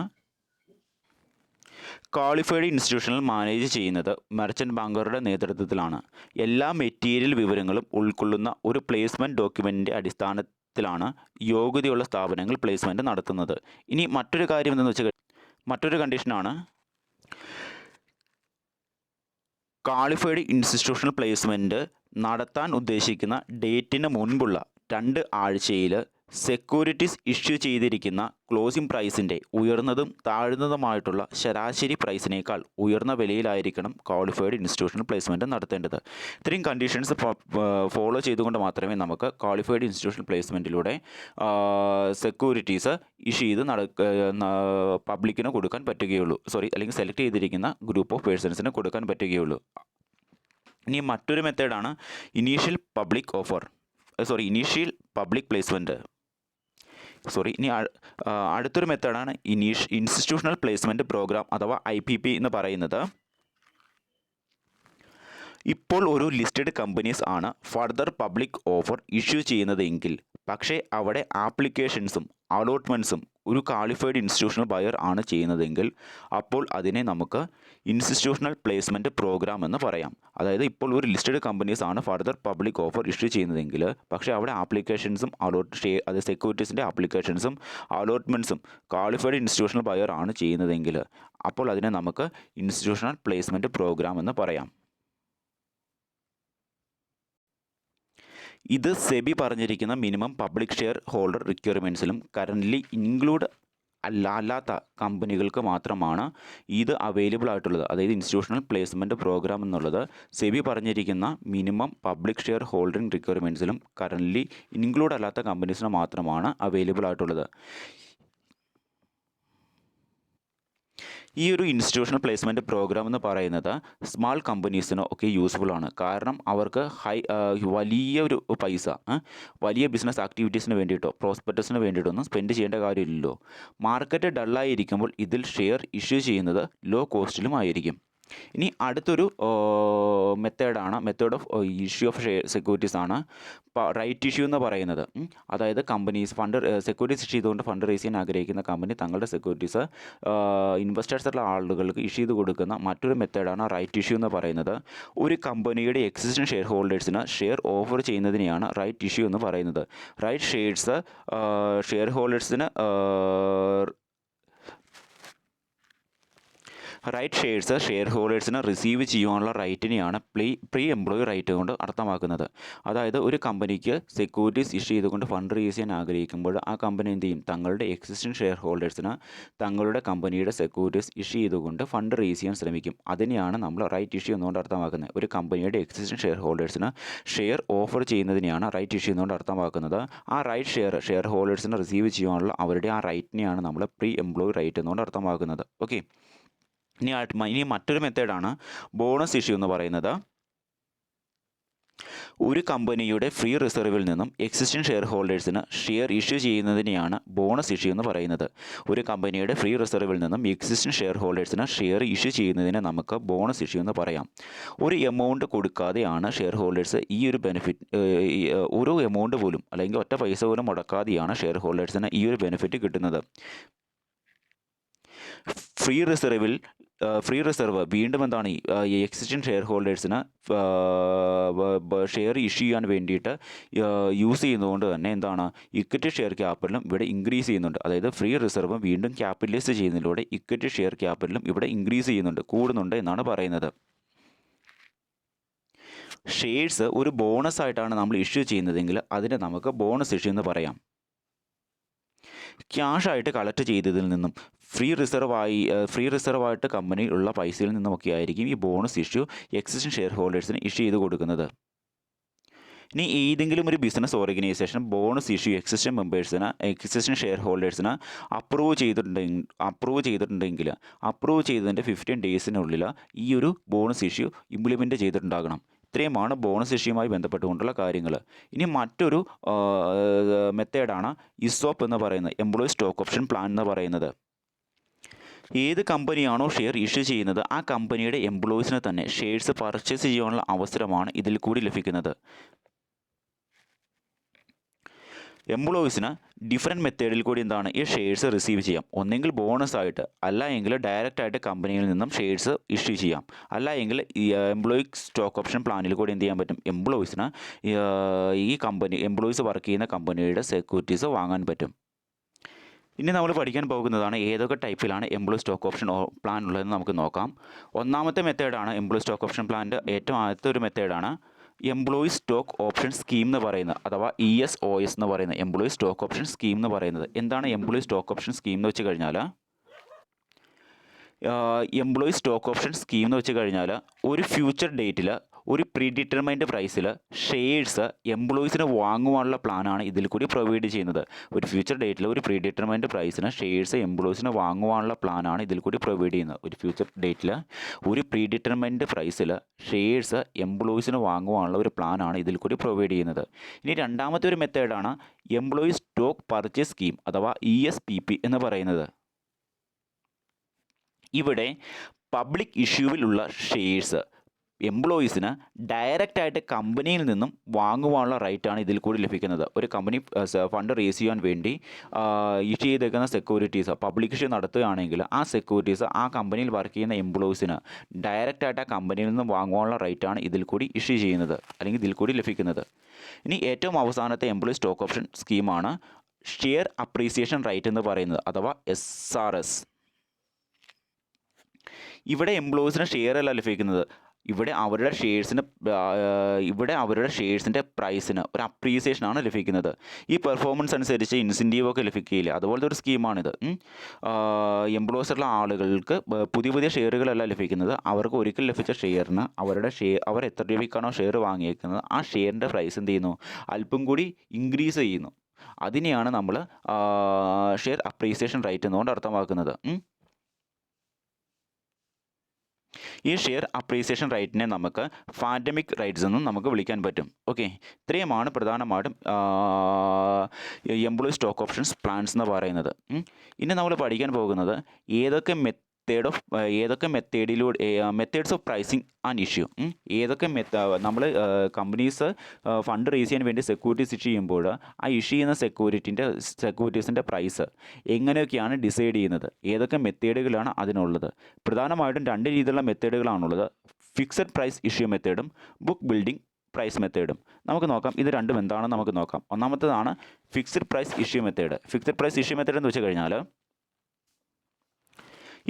ക്വാളിഫൈഡ് ഇൻസ്റ്റിറ്റ്യൂഷണൽ മാനേജ് ചെയ്യുന്നത് മെർച്ചൻ്റ് ബാങ്കറുടെ നേതൃത്വത്തിലാണ്. എല്ലാ മെറ്റീരിയൽ വിവരങ്ങളും ഉൾക്കൊള്ളുന്ന ഒരു പ്ലേസ്മെൻറ്റ് ഡോക്യുമെൻറ്റിൻ്റെ അടിസ്ഥാനത്തിലാണ് യോഗ്യതയുള്ള സ്ഥാപനങ്ങൾ പ്ലേസ്മെൻറ്റ് നടത്തുന്നത്. ഇനി മറ്റൊരു കാര്യം എന്തെന്ന് വെച്ചാൽ, മറ്റൊരു കണ്ടീഷനാണ് ക്വാളിഫൈഡ് ഇൻസ്റ്റിറ്റ്യൂഷണൽ പ്ലേസ്മെൻറ്റ് നടത്താൻ ഉദ്ദേശിക്കുന്ന ഡേറ്റിന് മുൻപുള്ള 2 ആഴ്ചയിൽ സെക്യൂരിറ്റീസ് ഇഷ്യൂ ചെയ്തിരിക്കുന്ന ക്ലോസിംഗ് പ്രൈസിൻ്റെ ഉയർന്നതും താഴ്ന്നതുമായിട്ടുള്ള ശരാശരി പ്രൈസിനേക്കാൾ ഉയർന്ന വിലയിലായിരിക്കണം ക്വാളിഫൈഡ് ഇൻസ്റ്റിറ്റ്യൂഷണൽ പ്ലേസ്മെൻറ്റ് നടത്തേണ്ടത്. ഇത്രയും കണ്ടീഷൻസ് ഫോളോ ചെയ്തുകൊണ്ട് മാത്രമേ നമുക്ക് ക്വാളിഫൈഡ് ഇൻസ്റ്റിറ്റ്യൂഷണൽ പ്ലേസ്മെൻറ്റിലൂടെ സെക്യൂരിറ്റീസ് ഇഷ്യൂ ചെയ്ത് പബ്ലിക്കിന് കൊടുക്കാൻ പറ്റുകയുള്ളൂ, അല്ലെങ്കിൽ സെലക്ട് ചെയ്തിരിക്കുന്ന ഗ്രൂപ്പ് ഓഫ് പേഴ്സൺസിന് കൊടുക്കാൻ പറ്റുകയുള്ളൂ. ഇനി മറ്റൊരു മെത്തേഡാണ് ഇനീഷ്യൽ പബ്ലിക് പ്ലേസ്മെൻറ്റ്. ഇനി അടുത്തൊരു മെത്തേഡാണ് ഇൻസ്റ്റിറ്റ്യൂഷണൽ പ്ലേസ്മെൻറ്റ് പ്രോഗ്രാം അഥവാ IPP എന്ന് പറയുന്നത്. ഇപ്പോൾ ഒരു ലിസ്റ്റഡ് കമ്പനീസ് ആണ് ഫർദർ പബ്ലിക് ഓഫർ ഇഷ്യൂ ചെയ്യുന്നതെങ്കിൽ, പക്ഷേ അവിടെ ആപ്ലിക്കേഷൻസും അലോട്ട്മെൻറ്റ്സും ഒരു ക്വാളിഫൈഡ് ഇൻസ്റ്റിറ്റ്യൂഷണൽ ബയർ ആണ് ചെയ്യുന്നതെങ്കിൽ അപ്പോൾ അതിനെ നമുക്ക് ഇൻസ്റ്റിറ്റ്യൂഷണൽ പ്ലേസ്മെൻറ്റ് പ്രോഗ്രാം എന്ന് പറയാം. അതായത് ഇപ്പോൾ ഒരു ലിസ്റ്റഡ് കമ്പനീസ് ആണ് ഫർദർ പബ്ലിക് ഓഫർ ഇഷ്യൂ ചെയ്യുന്നതെങ്കിൽ, പക്ഷേ അവിടെ ആപ്ലിക്കേഷൻസും സെക്യൂരിറ്റീസിൻ്റെ ആപ്ലിക്കേഷൻസും അലോട്ട്മെൻറ്റ്സും ക്വാളിഫൈഡ് ഇൻസ്റ്റിറ്റ്യൂഷണൽ ബയർ ആണ് ചെയ്യുന്നതെങ്കിൽ അപ്പോൾ അതിനെ നമുക്ക് ഇൻസ്റ്റിറ്റ്യൂഷണൽ പ്ലേസ്മെൻറ്റ് പ്രോഗ്രാം എന്ന് പറയാം. ഇത് സെബി പറഞ്ഞിരിക്കുന്ന മിനിമം പബ്ലിക് ഷെയർ ഹോൾഡർ റിക്വയർമെൻറ്റ്സിലും കറൻ്റ്ലി ഇൻക്ലൂഡ് അല്ലാത്ത കമ്പനികൾക്ക് മാത്രമാണ് ഇത് അവൈലബിൾ ആയിട്ടുള്ളത്. അതായത് ഇൻസ്റ്റിറ്റ്യൂഷണൽ പ്ലേസ്മെൻറ്റ് പ്രോഗ്രാം എന്നുള്ളത് സെബി പറഞ്ഞിരിക്കുന്ന മിനിമം പബ്ലിക് ഷെയർ ഹോൾഡിംഗ് റിക്വയർമെൻറ്റ്സിലും കറൻ്റ്ലി ഇൻക്ലൂഡ് അല്ലാത്ത കമ്പനീസിന് മാത്രമാണ് അവൈലബിൾ ആയിട്ടുള്ളത്. ഈ ഒരു ഇൻസ്റ്റിറ്റ്യൂഷണൽ പ്ലേസ്മെൻറ്റ് പ്രോഗ്രാം എന്ന് പറയുന്നത് സ്മാൾ കമ്പനീസിന് ഒക്കെ യൂസ്ഫുൾ ആണ്. കാരണം അവർക്ക് വലിയൊരു പൈസ വലിയ ബിസിനസ് ആക്ടിവിറ്റീസിന് വേണ്ടിയിട്ടോ പ്രോസ്പെക്ടസിന് വേണ്ടിയിട്ടൊന്നും സ്പെൻഡ് ചെയ്യേണ്ട കാര്യമില്ലല്ലോ. മാർക്കറ്റ് ഡള്ളായിരിക്കുമ്പോൾ ഇതിൽ ഷെയർ ഇഷ്യൂ ചെയ്യുന്നത് ലോ കോസ്റ്റിലും ആയിരിക്കും. ഇനി അടുത്തൊരു method of issue of securities ആണ് റൈറ്റ് ഇഷ്യൂ എന്ന് പറയുന്നത്. അതായത് കമ്പനീസ് സെക്യൂരിറ്റീസ് ഇഷ്യൂ ചെയ്തുകൊണ്ട് ഫണ്ട് റേസ് ചെയ്യാൻ ആഗ്രഹിക്കുന്ന കമ്പനി തങ്ങളുടെ സെക്യൂരിറ്റീസ് ഇൻവെസ്റ്റേഴ്സുള്ള ആളുകൾക്ക് ഇഷ്യൂ ചെയ്ത് കൊടുക്കുന്ന മറ്റൊരു മെത്തേഡാണ് റൈറ്റ് ഇഷ്യൂ എന്ന് പറയുന്നത്. ഒരു കമ്പനിയുടെ എക്സിസ്റ്റിംഗ് ഷെയർ ഹോൾഡേഴ്സിന് ഷെയർ ഓഫർ ചെയ്യുന്നതിനെയാണ് റൈറ്റ് ഇഷ്യൂ എന്ന് പറയുന്നത്. റൈറ്റ് ഷെയർസ് ഷെയർ ഹോൾഡേഴ്സിന് റൈറ്റ് ഷെയർസ് ഷെയർ ഹോൾഡേഴ്സിന് റിസീവ് ചെയ്യാനുള്ള റൈറ്റിനെയാണ് പ്രീ എംപ്ലോയി റൈറ്റ് കൊണ്ട് അർത്ഥമാക്കുന്നത്. അതായത് ഒരു കമ്പനിക്ക് സെക്യൂരിറ്റീസ് ഇഷ്യൂ ചെയ്തുകൊണ്ട് ഫണ്ട് റേസ് ചെയ്യാൻ ആഗ്രഹിക്കുമ്പോൾ ആ കമ്പനി എന്ത് ചെയ്യും? തങ്ങളുടെ എക്സിസ്റ്റിംഗ് ഷെയർ ഹോൾഡേഴ്സിന് തങ്ങളുടെ കമ്പനിയുടെ സെക്യൂരിറ്റീസ് ഇഷ്യൂ ചെയ്തുകൊണ്ട് ഫണ്ട് റേസ് ചെയ്യാൻ ശ്രമിക്കും. അതിനെയാണ് നമ്മൾ റൈറ്റ് ഇഷ്യൂ എന്നുകൊണ്ട് അർത്ഥമാക്കുന്നത്. ഒരു കമ്പനിയുടെ എക്സിസ്റ്റിംഗ് ഷെയർ ഹോൾഡേഴ്സിന് ഷെയർ ഓഫർ ചെയ്യുന്നതിനെയാണ് റൈറ്റ് ഇഷ്യൂ എന്നുകൊണ്ട് അർത്ഥമാക്കുന്നത്. ആ റൈറ്റ് ഷെയർ ഹോൾഡേഴ്സിന് റിസീവ് ചെയ്യാനുള്ള അവരുടെ ആ റൈറ്റിനെയാണ് നമ്മൾ പ്രീ എംപ്ലോയി റൈറ്റ് എന്നുകൊണ്ട് അർത്ഥമാക്കുന്നത്. ഓക്കെ, ഇനി മറ്റൊരു മെത്തേഡാണ് ബോണസ് ഇഷ്യൂ എന്ന് പറയുന്നത്. ഒരു കമ്പനിയുടെ ഫ്രീ റിസർവിൽ നിന്നും എക്സിസ്റ്റിംഗ് ഷെയർ ഹോൾഡേഴ്സിന് ഷെയർ ഇഷ്യൂ ചെയ്യുന്നതിനെയാണ് ബോണസ് ഇഷ്യൂ എന്ന് പറയുന്നത്. ഒരു കമ്പനിയുടെ ഫ്രീ റിസർവിൽ നിന്നും എക്സിസ്റ്റിംഗ് ഷെയർ ഹോൾഡേഴ്സിന് ഷെയർ ഇഷ്യൂ ചെയ്യുന്നതിന് നമുക്ക് ബോണസ് ഇഷ്യൂ എന്ന് പറയാം. ഒരു എമൗണ്ട് കൊടുക്കാതെയാണ് ഷെയർ ഹോൾഡേഴ്സ് ഈ ഒരു ബെനിഫിറ്റ് ഒരു എമൗണ്ട് പോലും അല്ലെങ്കിൽ ഒറ്റ പൈസ പോലും മുടക്കാതെയാണ് ഷെയർ ഹോൾഡേഴ്സിന് ഈ ഒരു ബെനിഫിറ്റ് കിട്ടുന്നത്. ഫ്രീ റിസർവ് വീണ്ടും എന്താണ് എക്സിസ്റ്റിംഗ് ഷെയർ ഹോൾഡേഴ്സിന് ഷെയർ ഇഷ്യൂ ചെയ്യാൻ വേണ്ടിയിട്ട് യൂസ് ചെയ്യുന്നതുകൊണ്ട് തന്നെ എന്താണ് ഇക്വിറ്റി ഷെയർ ക്യാപിറ്റലും ഇവിടെ ഇൻക്രീസ് ചെയ്യുന്നുണ്ട്. അതായത് ഫ്രീ റിസർവും വീണ്ടും ക്യാപിറ്റലൈസ് ചെയ്യുന്നതിലൂടെ ഇക്വിറ്റി ഷെയർ ക്യാപിറ്റലും ഇവിടെ ഇൻക്രീസ് ചെയ്യുന്നുണ്ട്, കൂടുന്നുണ്ട് എന്നാണ് പറയുന്നത്. ഷെയർസ് ഒരു ബോണസ് ആയിട്ടാണ് നമ്മൾ ഇഷ്യൂ ചെയ്യുന്നതെങ്കിൽ അതിനെ നമുക്ക് ബോണസ് ഇഷ്യൂ എന്ന് പറയാം. ക്യാഷായിട്ട് കളക്ട് ചെയ്തതിൽ നിന്നും ഫ്രീ റിസർവായിട്ട് കമ്പനിയിൽ ഉള്ള പൈസയിൽ നിന്നുമൊക്കെ ആയിരിക്കും ഈ ബോണസ് ഇഷ്യൂ എക്സിസ്റ്റിംഗ് ഷെയർ ഹോൾഡേഴ്സിന് ഇഷ്യൂ ചെയ്ത് കൊടുക്കുന്നത്. ഇനി ഏതെങ്കിലും ഒരു business organisation bonus issue existing share ഹോൾഡേഴ്സിന് അപ്രൂവ് ചെയ്തിട്ടുണ്ടെങ്കിൽ അപ്രൂവ് ചെയ്തതിൻ്റെ 15 ഡേയ്സിനുള്ളിൽ ഈ ഒരു ബോണസ് ഇഷ്യൂ ഇംപ്ലിമെൻറ്റ് ചെയ്തിട്ടുണ്ടാകണം. ഇത്രയുമാണ് ബോണസ് ഇഷ്യൂമായി ബന്ധപ്പെട്ടുകൊണ്ടുള്ള കാര്യങ്ങൾ. ഇനി മറ്റൊരു മെത്തേഡാണ് ഇസോപ്പ് എന്ന് പറയുന്നത്, എംപ്ലോയി സ്റ്റോക്ക് ഓപ്ഷൻ പ്ലാൻ എന്ന് പറയുന്നത്. ഏത് കമ്പനിയാണോ ഷെയർ ഇഷ്യൂ ചെയ്യുന്നത് ആ കമ്പനിയുടെ എംപ്ലോയീസിന് തന്നെ ഷെയർസ് പർച്ചേസ് ചെയ്യാനുള്ള അവസരമാണ് ഇതിൽ കൂടി ലഭിക്കുന്നത്. എംപ്ലോയീസിന് ഡിഫറെൻറ്റ് മെത്തേഡിൽ കൂടി എന്താണ് ഈ ഷെയർസ് റിസീവ് ചെയ്യാം. ഒന്നെങ്കിൽ ബോണസ് ആയിട്ട്, അല്ല എങ്കിൽ ഡയറക്റ്റായിട്ട് കമ്പനിയിൽ നിന്നും ഷെയർസ് ഇഷ്യൂ ചെയ്യാം, അല്ല എങ്കിൽ ഈ എംപ്ലോയി സ്റ്റോക്ക് ഓപ്ഷൻ പ്ലാനിൽ കൂടി എന്ത് ചെയ്യാൻ പറ്റും? എംപ്ലോയീസിന് എംപ്ലോയീസ് വർക്ക് ചെയ്യുന്ന കമ്പനിയുടെ സെക്യൂരിറ്റീസ് വാങ്ങാൻ പറ്റും. ഇനി നമ്മൾ പഠിക്കാൻ പോകുന്നതാണ് ഏതൊക്കെ ടൈപ്പിലാണ് എംപ്ലോയി സ്റ്റോക്ക് ഓപ്ഷൻ പ്ലാൻ ഉള്ളതെന്ന് നമുക്ക് നോക്കാം. ഒന്നാമത്തെ മെത്തേഡാണ് എംപ്ലോയി സ്റ്റോക്ക് ഓപ്ഷൻ പ്ലാൻ്റെ ഏറ്റവും ആദ്യത്തെ ഒരു മെത്തേഡാണ് എംപ്ലോയി സ്റ്റോക്ക് ഓപ്ഷൻ സ്കീം എന്ന് പറയുന്നത്, അഥവാ ESOS എന്ന് പറയുന്നത്. എംപ്ലോയി സ്റ്റോക്ക് ഓപ്ഷൻ സ്കീം എന്ന് പറയുന്നത് എന്താണ്? എംപ്ലോയി സ്റ്റോക്ക് ഓപ്ഷൻ സ്കീം എന്ന് വെച്ച് കഴിഞ്ഞാൽ ഒരു ഫ്യൂച്ചർ ഡേറ്റിൽ ഒരു പ്രീഡിറ്റർമൈൻഡ് പ്രൈസിൽ ഷെയർസ് എംപ്ലോയീസിന് വാങ്ങുവാനുള്ള പ്ലാനാണ് ഇതിൽ കൂടി പ്രൊവൈഡ് ചെയ്യുന്നത്. ഒരു ഫ്യൂച്ചർ ഡേറ്റിൽ ഒരു പ്രീഡിറ്റർമൈൻഡ് പ്രൈസിന് ഷെയർസ് എംപ്ലോയീസിന് വാങ്ങുവാനുള്ള പ്ലാനാണ് ഇതിൽ കൂടി പ്രൊവൈഡ് ചെയ്യുന്നത്. ഒരു ഫ്യൂച്ചർ ഡേറ്റിൽ ഒരു പ്രീഡിറ്റർമൈൻഡ് പ്രൈസിൽ ഷെയർസ് എംപ്ലോയീസിന് വാങ്ങുവാനുള്ള ഒരു പ്ലാനാണ് ഇതിൽ കൂടി പ്രൊവൈഡ് ചെയ്യുന്നത്. ഇനി രണ്ടാമത്തെ ഒരു മെത്തേഡാണ് എംപ്ലോയി സ്റ്റോക്ക് പർച്ചേസ് സ്കീം അഥവാ ESPP എന്ന് പറയുന്നത്. ഇവിടെ പബ്ലിക് ഇഷ്യൂവിലുള്ള ഷെയർസ് എംപ്ലോയീസിന് ഡയറക്റ്റായിട്ട് കമ്പനിയിൽ നിന്നും വാങ്ങുവാനുള്ള റൈറ്റാണ് ഇതിൽ കൂടി ലഭിക്കുന്നത്. ഒരു കമ്പനി ഫണ്ട് റേസ് ചെയ്യാൻ വേണ്ടി ഇഷ്യൂ ചെയ്തേക്കുന്ന സെക്യൂരിറ്റീസ് പബ്ലിക് ഇഷ്യൂ നടത്തുകയാണെങ്കിൽ ആ സെക്യൂരിറ്റീസ് ആ കമ്പനിയിൽ വർക്ക് ചെയ്യുന്ന എംപ്ലോയീസിന് ഡയറക്റ്റായിട്ട് ആ കമ്പനിയിൽ നിന്നും വാങ്ങുവാനുള്ള റൈറ്റാണ് ഇതിൽ കൂടി ഇഷ്യൂ ചെയ്യുന്നത് അല്ലെങ്കിൽ ഇതിൽ കൂടി ലഭിക്കുന്നത്. ഇനി ഏറ്റവും അവസാനത്തെ എംപ്ലോയി സ്റ്റോക്ക് ഓപ്ഷൻ സ്കീമാണ് ഷെയർ അപ്രീസിയേഷൻ റൈറ്റ് എന്ന് പറയുന്നത്, അഥവാ SRS. ഇവിടെ എംപ്ലോയീസിന് ഷെയർ അല്ല ലഭിക്കുന്നത്, ഇവിടെ അവരുടെ ഷെയർസിൻ്റെ പ്രൈസിന് ഒരു അപ്രീസിയേഷനാണ് ലഭിക്കുന്നത്. ഈ പെർഫോമൻസ് അനുസരിച്ച് ഇൻസെൻറ്റീവൊക്കെ ലഭിക്കുകയില്ല. അതുപോലത്തെ ഒരു സ്കീമാണിത്. എംപ്ലോയീസുള്ള ആളുകൾക്ക് പുതിയ ഷെയറുകളല്ല ലഭിക്കുന്നത്. അവർക്ക് ഒരിക്കൽ ലഭിച്ച ഷെയറിന് അവർ എത്ര രൂപയ്ക്കാണോ ഷെയർ വാങ്ങിയേക്കുന്നത് ആ ഷെയറിൻ്റെ പ്രൈസ് എന്ത് ചെയ്യുന്നു, അല്പം കൂടി ഇൻക്രീസ് ചെയ്യുന്നു. അതിനെയാണ് നമ്മൾ ഷെയർ അപ്രീസിയേഷൻ റേറ്റ് എന്നുകൊണ്ട് അർത്ഥമാക്കുന്നത്. ഈ ഷെയർ അപ്രീസിയേഷൻ റേറ്റിനെ നമുക്ക് ഫാൻഡമിക് റേറ്റ്സ് എന്നും നമുക്ക് വിളിക്കാൻ പറ്റും. ഓക്കെ, ഇത്രയുമാണ് പ്രധാനമായിട്ടും എംപ്ലോയി സ്റ്റോക്ക് ഓപ്ഷൻസ് പ്ലാൻസ് എന്ന് പറയുന്നത്. ഇനി നമ്മൾ പഠിക്കാൻ പോകുന്നത് ഏതൊക്കെ methods of pricing and issue. ഏതൊക്കെ നമ്മൾ കമ്പനീസ് ഫണ്ട് റേസ് ചെയ്യാൻ വേണ്ടി സെക്യൂരിറ്റീസ് ഇഷ്യൂ ചെയ്യുമ്പോൾ ആ ഇഷ്യൂ ചെയ്യുന്ന സെക്യൂരിറ്റീസിൻ്റെ പ്രൈസ് എങ്ങനെയൊക്കെയാണ് ഡിസൈഡ് ചെയ്യുന്നത്, ഏതൊക്കെ മെത്തേഡുകളാണ് അതിനുള്ളത്. പ്രധാനമായിട്ടും 2 രീതിയിലുള്ള മെത്തേഡുകളാണുള്ളത്. ഫിക്സഡ് പ്രൈസ് ഇഷ്യൂ മെത്തേഡും ബുക്ക് ബിൽഡിംഗ് പ്രൈസ് മെത്തേഡും. നമുക്ക് നോക്കാം ഇത് രണ്ടും എന്താണെന്ന് നമുക്ക് നോക്കാം. ഒന്നാമത്തേതാണ് fixed price issue method. Fixed price issue method എന്ന് വെച്ച് കഴിഞ്ഞാൽ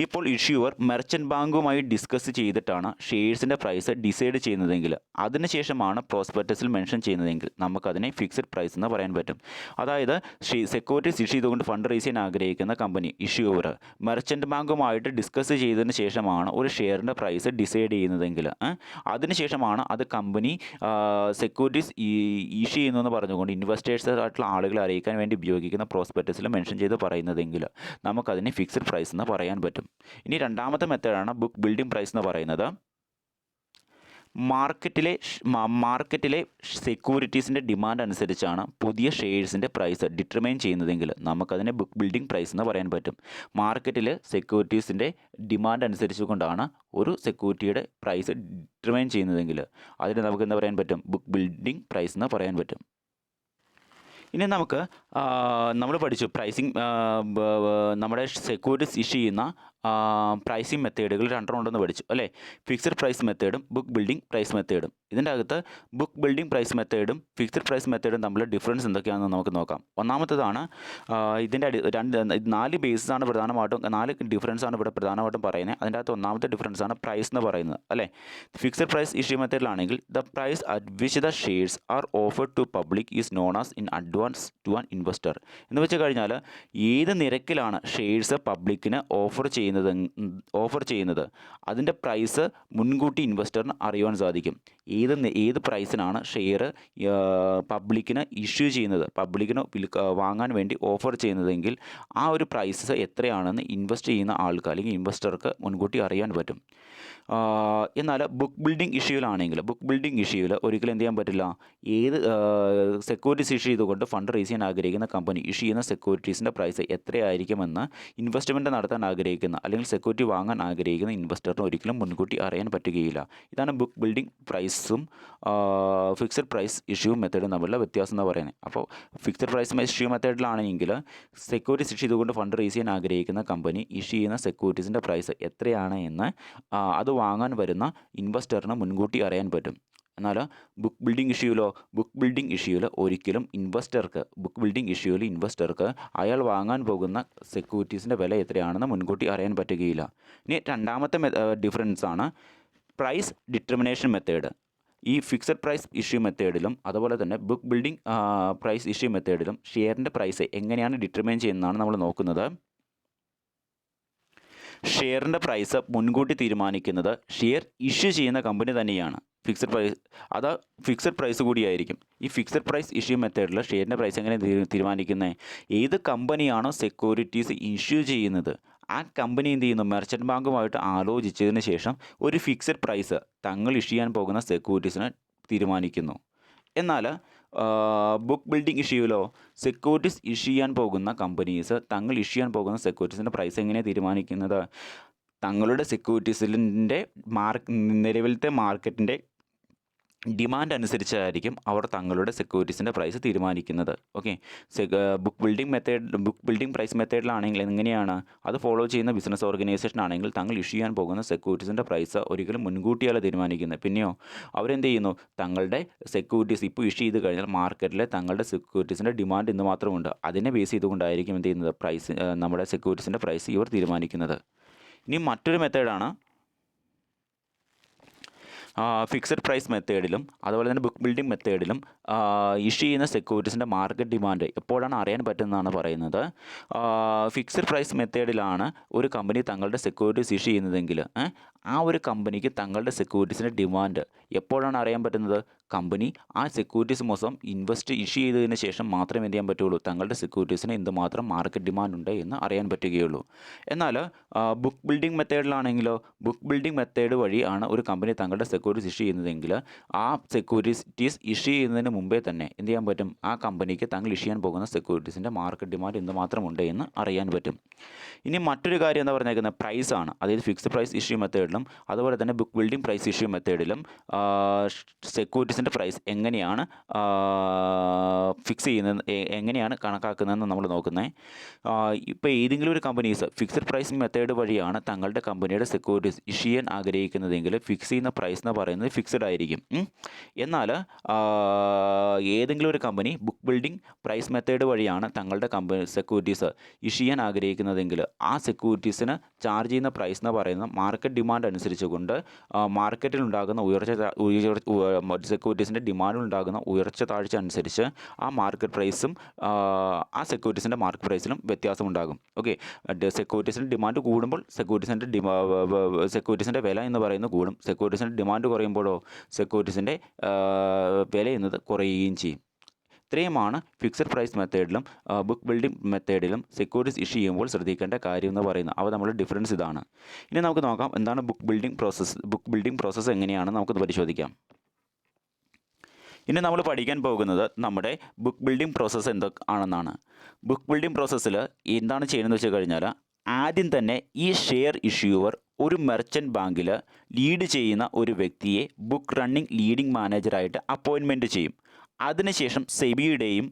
ഇപ്പോൾ ഇഷ്യൂവർ മെർച്ചൻ്റ് ബാങ്കുമായി ഡിസ്കസ് ചെയ്തിട്ടാണ് ഷെയർസിൻ്റെ പ്രൈസ് ഡിസൈഡ് ചെയ്യുന്നതെങ്കിൽ, അതിനുശേഷമാണ് പ്രോസ്പെക്ടസിൽ മെൻഷൻ ചെയ്യുന്നതെങ്കിൽ നമുക്കതിനെ ഫിക്സഡ് പ്രൈസ് എന്ന് പറയാൻ പറ്റും. അതായത് സെക്യൂരിറ്റീസ് ഇഷ്യൂ ചെയ്തുകൊണ്ട് ഫണ്ട് റേസ് ചെയ്യാൻ ആഗ്രഹിക്കുന്ന കമ്പനി ഇഷ്യൂവർ മെർച്ചൻ്റ് ബാങ്കുമായിട്ട് ഡിസ്കസ് ചെയ്തതിന് ശേഷമാണ് ഒരു ഷെയറിൻ്റെ പ്രൈസ് ഡിസൈഡ് ചെയ്യുന്നതെങ്കിൽ, അതിനുശേഷമാണ് അത് കമ്പനി സെക്യൂരിറ്റീസ് ഇഷ്യൂ ചെയ്യുന്നതെന്ന് പറഞ്ഞുകൊണ്ട് ഇൻവെസ്റ്റേഴ്സ് ആയിട്ടുള്ള ആളുകളെ അറിയിക്കാൻ വേണ്ടി ഉപയോഗിക്കുന്ന പ്രോസ്പെക്ടസിൽ മെൻഷൻ ചെയ്ത് പറയുന്നതെങ്കിൽ നമുക്കതിനെ ഫിക്സഡ് പ്രൈസ് എന്ന് പറയാൻ പറ്റും. ഇനി രണ്ടാമത്തെ മെത്തേഡാണ് ബുക്ക് ബിൽഡിംഗ് പ്രൈസ് എന്ന് പറയുന്നത്. മാർക്കറ്റിലെ സെക്യൂരിറ്റീസിൻ്റെ ഡിമാൻഡ് അനുസരിച്ചാണ് പുതിയ ഷെയർസിൻ്റെ പ്രൈസ് ഡിറ്റർമൈൻ ചെയ്യുന്നതെങ്കിൽ നമുക്കതിനെ ബുക്ക് ബിൽഡിംഗ് പ്രൈസ് എന്ന് പറയാൻ പറ്റും. മാർക്കറ്റിൽ സെക്യൂരിറ്റീസിൻ്റെ ഡിമാൻഡ് അനുസരിച്ചുകൊണ്ടാണ് ഒരു സെക്യൂരിറ്റിയുടെ പ്രൈസ് ഡിറ്റർമൈൻ ചെയ്യുന്നതെങ്കിൽ അതിന് നമുക്ക് എന്താ പറയാൻ പറ്റും, ബുക്ക് ബിൽഡിംഗ് പ്രൈസ് എന്ന് പറയാൻ പറ്റും. ഇനി നമുക്ക് നമ്മൾ പഠിച്ചു പ്രൈസിങ്, നമ്മുടെ സെക്യൂരിറ്റീസ് ഇഷ്യൂ ചെയ്യുന്ന പ്രൈസിങ് മെത്തേഡുകൾ 2 ഉണ്ടെന്ന് പഠിച്ചു അല്ലേ. ഫിക്സഡ് പ്രൈസ് മെത്തേഡും ബുക്ക് ബിൽഡിംഗ് പ്രൈസ് മെത്തേഡും. ഇതിൻ്റെ അകത്ത് ബുക്ക് ബിൽഡിംഗ് പ്രൈസ് മെത്തേഡും ഫിക്സഡ് പ്രൈസ് മെത്തേഡും തമ്മിൽ ഡിഫറൻസ് എന്തൊക്കെയാണെന്ന് നമുക്ക് നോക്കാം. ഒന്നാമത്തേതാണ് ഇതിൻ്റെ 4 ബേസിസാണ് പ്രധാനമായിട്ടും, 4 ഡിഫറൻസാണ് ഇവിടെ പ്രധാനമായിട്ടും പറയുന്നത്. അതിൻ്റെ അകത്ത് ഒന്നാമത്തെ ഡിഫറൻസാണ് പ്രൈസ് എന്ന് പറയുന്നത് അല്ലേ. ഫിക്സഡ് പ്രൈസ് ഇഷ്യൂ മെത്തേഡിലാണെങ്കിൽ the price at which the shares are offered to public is known as in advance to an investor. എന്ന് വെച്ച് കഴിഞ്ഞാൽ ഏത് നിരക്കിലാണ് ഷെയർസ് പബ്ലിക്കിന് ഓഫർ ചെയ്യുന്നത് അതിൻ്റെ പ്രൈസ് മുൻകൂട്ടി ഇൻവെസ്റ്ററിന് അറിയുവാൻ സാധിക്കും. ഏത് പ്രൈസിനാണ് ഷെയർ പബ്ലിക്കിന് ഇഷ്യൂ ചെയ്യുന്നത്, പബ്ലിക്കിന് വാങ്ങാൻ വേണ്ടി ഓഫർ ചെയ്യുന്നതെങ്കിൽ ആ ഒരു പ്രൈസ് എത്രയാണെന്ന് ഇൻവെസ്റ്റ് ചെയ്യുന്ന ആൾക്ക് അല്ലെങ്കിൽ ഇൻവെസ്റ്റർക്ക് മുൻകൂട്ടി അറിയാൻ പറ്റും. എന്നാൽ ബുക്ക് ബിൽഡിംഗ് ഇഷ്യൂവിൽ ഒരിക്കലും എന്ത് ചെയ്യാൻ പറ്റില്ല. ഏത് സെക്യൂരിറ്റീസ് ഇഷ്യൂ ചെയ്തുകൊണ്ട് ഫണ്ട് റേസ് ചെയ്യാൻ ആഗ്രഹിക്കുന്ന കമ്പനി ഇഷ്യൂ ചെയ്യുന്ന സെക്യൂരിറ്റീസിൻ്റെ പ്രൈസ് എത്രയായിരിക്കുമെന്ന് ഇൻവെസ്റ്റ്മെൻറ്റ് നടത്താൻ ആഗ്രഹിക്കുന്ന അല്ലെങ്കിൽ സെക്യൂരിറ്റി വാങ്ങാൻ ആഗ്രഹിക്കുന്ന ഇൻവെസ്റ്ററിന് ഒരിക്കലും മുൻകൂട്ടി അറിയാൻ പറ്റുകയില്ല. ഇതാണ് ബുക്ക് ബിൽഡിംഗ് പ്രൈസും ഫിക്സഡ് പ്രൈസ് ഇഷ്യൂ മെത്തേഡും തമ്മിലുള്ള വ്യത്യാസം എന്ന് പറയുന്നത്. അപ്പോൾ ഫിക്സഡ് പ്രൈസ് ഇഷ്യൂ മെത്തേഡിലാണെങ്കിൽ സെക്യൂരിറ്റീസ് ഇഷ്യൂ ചെയ്തുകൊണ്ട് ഫണ്ട് റേസ് ചെയ്യാൻ ആഗ്രഹിക്കുന്ന കമ്പനി ഇഷ്യൂ ചെയ്യുന്ന സെക്യൂരിറ്റീസിൻ്റെ പ്രൈസ് എത്രയാണ് എന്ന് അത് വാങ്ങാൻ വരുന്ന ഇൻവെസ്റ്ററിന് മുൻകൂട്ടി അറിയാൻ പറ്റും. എന്നാൽ ബുക്ക് ബിൽഡിംഗ് ഇഷ്യൂവിൽ ഒരിക്കലും ഇൻവെസ്റ്റർക്ക് അയാൾ വാങ്ങാൻ പോകുന്ന സെക്യൂരിറ്റീസിൻ്റെ വില എത്രയാണെന്ന് മുൻകൂട്ടി അറിയാൻ പറ്റുകയില്ല. ഇനി രണ്ടാമത്തെ ഡിഫറൻസാണ് പ്രൈസ് ഡിറ്റർമിനേഷൻ മെത്തേഡ്. ഈ ഫിക്സഡ് പ്രൈസ് ഇഷ്യൂ മെത്തേഡിലും അതുപോലെ തന്നെ ബുക്ക് ബിൽഡിംഗ് പ്രൈസ് ഇഷ്യൂ മെത്തേഡിലും ഷെയറിൻ്റെ പ്രൈസ് എങ്ങനെയാണ് ഡിറ്റർമൈൻ ചെയ്യുന്നതാണ് നമ്മൾ നോക്കുന്നത്. ഷെയറിൻ്റെ പ്രൈസ് മുൻകൂട്ടി തീരുമാനിക്കുന്നത് ഷെയർ ഇഷ്യൂ ചെയ്യുന്ന കമ്പനി തന്നെയാണ്. ഫിക്സഡ് പ്രൈസ് കൂടിയായിരിക്കും. ഈ ഫിക്സഡ് പ്രൈസ് ഇഷ്യൂ മെത്തേഡിൽ ഷെയറിൻ്റെ പ്രൈസ് എങ്ങനെ തീരുമാനിക്കുന്നത്, ഏത് കമ്പനിയാണോ സെക്യൂരിറ്റീസ് ഇഷ്യൂ ചെയ്യുന്നത് ആ കമ്പനി എന്ത് ചെയ്യുന്നു, മെർച്ചൻ്റ് ബാങ്കുമായിട്ട് ആലോചിച്ചതിന് ശേഷം ഒരു ഫിക്സഡ് പ്രൈസ് തങ്ങൾ ഇഷ്യൂ ചെയ്യാൻ പോകുന്ന സെക്യൂരിറ്റീസിന് തീരുമാനിക്കുന്നു. എന്നാൽ ബുക്ക് ബിൽഡിംഗ് ഇഷ്യൂവിലോ സെക്യൂരിറ്റീസ് ഇഷ്യൂ ചെയ്യാൻ പോകുന്ന കമ്പനീസ് തങ്ങൾ ഇഷ്യൂ ചെയ്യാൻ പോകുന്ന സെക്യൂരിറ്റീസിൻ്റെ പ്രൈസ് എങ്ങനെയാണ് തീരുമാനിക്കുന്നത്, തങ്ങളുടെ സെക്യൂരിറ്റീസിൻ്റെ നിലവിലത്തെ മാർക്കറ്റിൻ്റെ ഡിമാൻഡ് അനുസരിച്ചായിരിക്കും അവർ തങ്ങളുടെ സെക്യൂരിറ്റീസിൻ്റെ പ്രൈസ് തീരുമാനിക്കുന്നത്. ഓക്കെ, ബുക്ക് ബിൽഡിംഗ് പ്രൈസ് മെത്തേഡിലാണെങ്കിൽ എങ്ങനെയാണ് അത് ഫോളോ ചെയ്യുന്ന ബിസിനസ് ഓർഗനൈസേഷൻ ആണെങ്കിൽ തങ്ങൾ ഇഷ്യൂ ചെയ്യാൻ പോകുന്ന സെക്യൂരിറ്റീസിൻ്റെ പ്രൈസ് ഒരിക്കലും മുൻകൂട്ടിയല്ല തീരുമാനിക്കുന്നത്. പിന്നെയോ അവരെന്ത് ചെയ്യുന്നു, തങ്ങളുടെ സെക്യൂരിറ്റീസ് ഇപ്പോൾ ഇഷ്യൂ ചെയ്ത് കഴിഞ്ഞാൽ മാർക്കറ്റിലെ തങ്ങളുടെ സെക്യൂരിറ്റീസിൻ്റെ ഡിമാൻഡ് ഇന്ന് മാത്രമുണ്ട്, അതിനെ ബേസ് ചെയ്തുകൊണ്ടായിരിക്കും എന്ത് ചെയ്യുന്നത്, പ്രൈസ് നമ്മുടെ സെക്യൂരിറ്റീസിൻ്റെ പ്രൈസ് ഇവർ തീരുമാനിക്കുന്നത്. ഇനി മറ്റൊരു മെത്തേഡാണ് ഫിക്സഡ് പ്രൈസ് മെത്തേഡിലും അതുപോലെ തന്നെ ബുക്ക് ബിൽഡിംഗ് മെത്തേഡിലും ഇഷ്യൂ ചെയ്യുന്ന സെക്യൂരിറ്റീസിൻ്റെ മാർക്കറ്റ് ഡിമാൻഡ് എപ്പോഴാണ് അറിയാൻ പറ്റുന്നതാണ് പറയുന്നത്. ഫിക്സഡ് പ്രൈസ് മെത്തേഡിലാണ് ഒരു കമ്പനി തങ്ങളുടെ സെക്യൂരിറ്റീസ് ഇഷ്യൂ ചെയ്യുന്നതെങ്കിൽ ആ ഒരു കമ്പനിക്ക് തങ്ങളുടെ സെക്യൂരിറ്റീസിൻ്റെ ഡിമാൻഡ് എപ്പോഴാണ് അറിയാൻ പറ്റുന്നത്? കമ്പനി ആ സെക്യൂരിറ്റീസ് മൊത്തം ഇഷ്യൂ ചെയ്തതിന് ശേഷം മാത്രമേ എന്ത് ചെയ്യാൻ പറ്റുള്ളൂ? തങ്ങളുടെ സെക്യൂരിറ്റീസിന് എന്തുമാത്രം മാർക്കറ്റ് ഡിമാൻഡ് ഉണ്ട് എന്ന് അറിയാൻ പറ്റുകയുള്ളൂ. എന്നാൽ ബുക്ക് ബിൽഡിംഗ് മെത്തേഡിലാണെങ്കിലോ, ബുക്ക് ബിൽഡിംഗ് മെത്തേഡ് വഴിയാണ് ഒരു കമ്പനി തങ്ങളുടെ സെക്യൂരിറ്റീസ് ഇഷ്യൂ ചെയ്യുന്നതെങ്കിൽ ആ സെക്യൂരിറ്റീസ് ഇഷ്യൂ ചെയ്യുന്നതിന് മുമ്പേ തന്നെ എന്ത് ചെയ്യാൻ പറ്റും? ആ കമ്പനിക്ക് തങ്ങൾ ഇഷ്യൂ ചെയ്യാൻ പോകുന്ന സെക്യൂരിറ്റീസിൻ്റെ മാർക്കറ്റ് ഡിമാൻഡ് എന്തുമാത്രം ഉണ്ട് എന്ന് അറിയാൻ പറ്റും. ഇനി മറ്റൊരു കാര്യം എന്താ പറഞ്ഞേക്കുന്നത്? പ്രൈസാണ്. അതായത് ഫിക്സ്ഡ് പ്രൈസ് ഇഷ്യൂ മെത്തേഡിലും അതുപോലെ തന്നെ ബുക്ക് ബിൽഡിംഗ് പ്രൈസ് ഇഷ്യൂ മെത്തേഡിലും സെക്യൂരിറ്റീസിൻ്റെ പ്രൈസ് എങ്ങനെയാണ് ഫിക്സ് ചെയ്യുന്നത്, എങ്ങനെയാണ് കണക്കാക്കുന്നതെന്ന് നമ്മൾ നോക്കുന്നത്. ഇപ്പോൾ ഏതെങ്കിലും ഒരു കമ്പനീസ് ഫിക്സ്ഡ് പ്രൈസ് മെത്തേഡ് വഴിയാണ് തങ്ങളുടെ കമ്പനിയുടെ സെക്യൂരിറ്റീസ് ഇഷ്യൂ ചെയ്യാൻ ആഗ്രഹിക്കുന്നതെങ്കിൽ ഫിക്സ് ചെയ്യുന്ന പ്രൈസ് എന്ന് പറയുന്നത് ഫിക്സ്ഡ് ആയിരിക്കും. എന്നാൽ ഏതെങ്കിലും ഒരു company book building price method വഴിയാണ് തങ്ങളുടെ സെക്യൂരിറ്റീസ് ഇഷ്യൂ ചെയ്യാൻ ആഗ്രഹിക്കുന്നതെങ്കിൽ ആ സെക്യൂരിറ്റീസിന് ചാർജ് ചെയ്യുന്ന പ്രൈസ് എന്ന് പറയുന്നത് മാർക്കറ്റ് ഡിമാൻഡ് അനുസരിച്ചുകൊണ്ട് മാർക്കറ്റിലുണ്ടാകുന്ന സെക്യൂരിറ്റീസിൻ്റെ ഡിമാൻഡിലുണ്ടാകുന്ന ഉയർച്ച താഴ്ച അനുസരിച്ച് ആ മാർക്കറ്റ് പ്രൈസും ആ സെക്യൂരിറ്റീസിൻ്റെ മാർക്കറ്റ് പ്രൈസിലും വ്യത്യാസമുണ്ടാകും. ഓക്കെ, സെക്യൂരിറ്റീസിൻ്റെ ഡിമാൻഡ് കൂടുമ്പോൾ സെക്യൂരിറ്റീസിൻ്റെ വില എന്ന് പറയുന്നത് കൂടും. സെക്യൂരിറ്റീസിൻ്റെ ഡിമാൻഡ് കുറയുമ്പോഴോ സെക്യൂരിറ്റീസിൻ്റെ വില എന്നത് കുറയുകയും ചെയ്യും. ഇത്രയുമാണ് ഫിക്സഡ് പ്രൈസ് മെത്തേഡിലും ബുക്ക് ബിൽഡിംഗ് മെത്തേഡിലും സെക്യൂരിറ്റീസ് ഇഷ്യൂ ചെയ്യുമ്പോൾ ശ്രദ്ധിക്കേണ്ട കാര്യം എന്ന് പറയുന്നത്. അവ തമ്മിലുള്ള ഡിഫറൻസ് ഇതാണ്. ഇനി നമുക്ക് നോക്കാം എന്താണ് ബുക്ക് ബിൽഡിംഗ് പ്രോസസ്സ് എങ്ങനെയാണെന്ന് നമുക്കൊന്ന് പരിശോധിക്കാം. ഇനി നമ്മൾ പഠിക്കാൻ പോകുന്നത് നമ്മുടെ ബുക്ക് ബിൽഡിംഗ് പ്രോസസ്സ് എന്തൊക്കെയാണെന്നാണ്. ബുക്ക് ബിൽഡിംഗ് പ്രോസസ്സിൽ എന്താണ് ചെയ്യുന്നതെന്ന് വെച്ച് കഴിഞ്ഞാൽ ആദ്യം തന്നെ ഈ ഷെയർ ഇഷ്യൂവർ ഒരു മെർച്ചൻറ്റ് ബാങ്കിൽ ലീഡ് ചെയ്യുന്ന ഒരു വ്യക്തിയെ ബുക്ക് റണ്ണിംഗ് ലീഡിംഗ് മാനേജറായിട്ട് അപ്പോയിൻമെൻറ്റ് ചെയ്യും. അതിനുശേഷം സെബിയുടെയും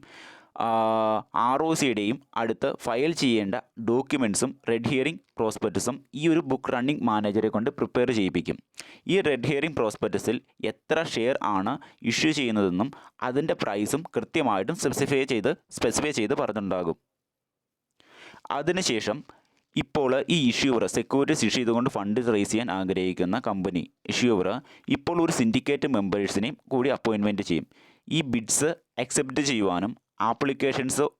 ROCയുടെയും അടുത്ത് ഫയൽ ചെയ്യേണ്ട ഡോക്യുമെൻറ്റ്സും റെഡ് ഹിയറിംഗ് പ്രോസ്പെക്ടസും ഈ ഒരു ബുക്ക് റണ്ണിംഗ് മാനേജറെ കൊണ്ട് പ്രിപ്പയർ ചെയ്യിപ്പിക്കും. ഈ റെഡ് ഹിയറിംഗ് പ്രോസ്പെക്ടസിൽ എത്ര ഷെയർ ആണ് ഇഷ്യൂ ചെയ്യുന്നതെന്നും അതിൻ്റെ പ്രൈസും കൃത്യമായിട്ടും സ്പെസിഫൈ ചെയ്ത് പറഞ്ഞിട്ടുണ്ടാകും. അതിനുശേഷം ഇപ്പോൾ ഈ ഇഷ്യൂവർ സെക്യൂരിറ്റീസ് ഇഷ്യൂ ചെയ്തുകൊണ്ട് ഫണ്ട് റേസ് ചെയ്യാൻ ആഗ്രഹിക്കുന്ന കമ്പനി ഇഷ്യൂവർ ഇപ്പോൾ ഒരു സിൻഡിക്കേറ്റ് മെമ്പേഴ്സിനെയും കൂടി അപ്പോയിൻമെൻറ്റ് ചെയ്യും. ഈ ബിഡ്സ് അക്സെപ്റ്റ് ചെയ്യുവാനും ആപ്ലിക്കേഷൻസും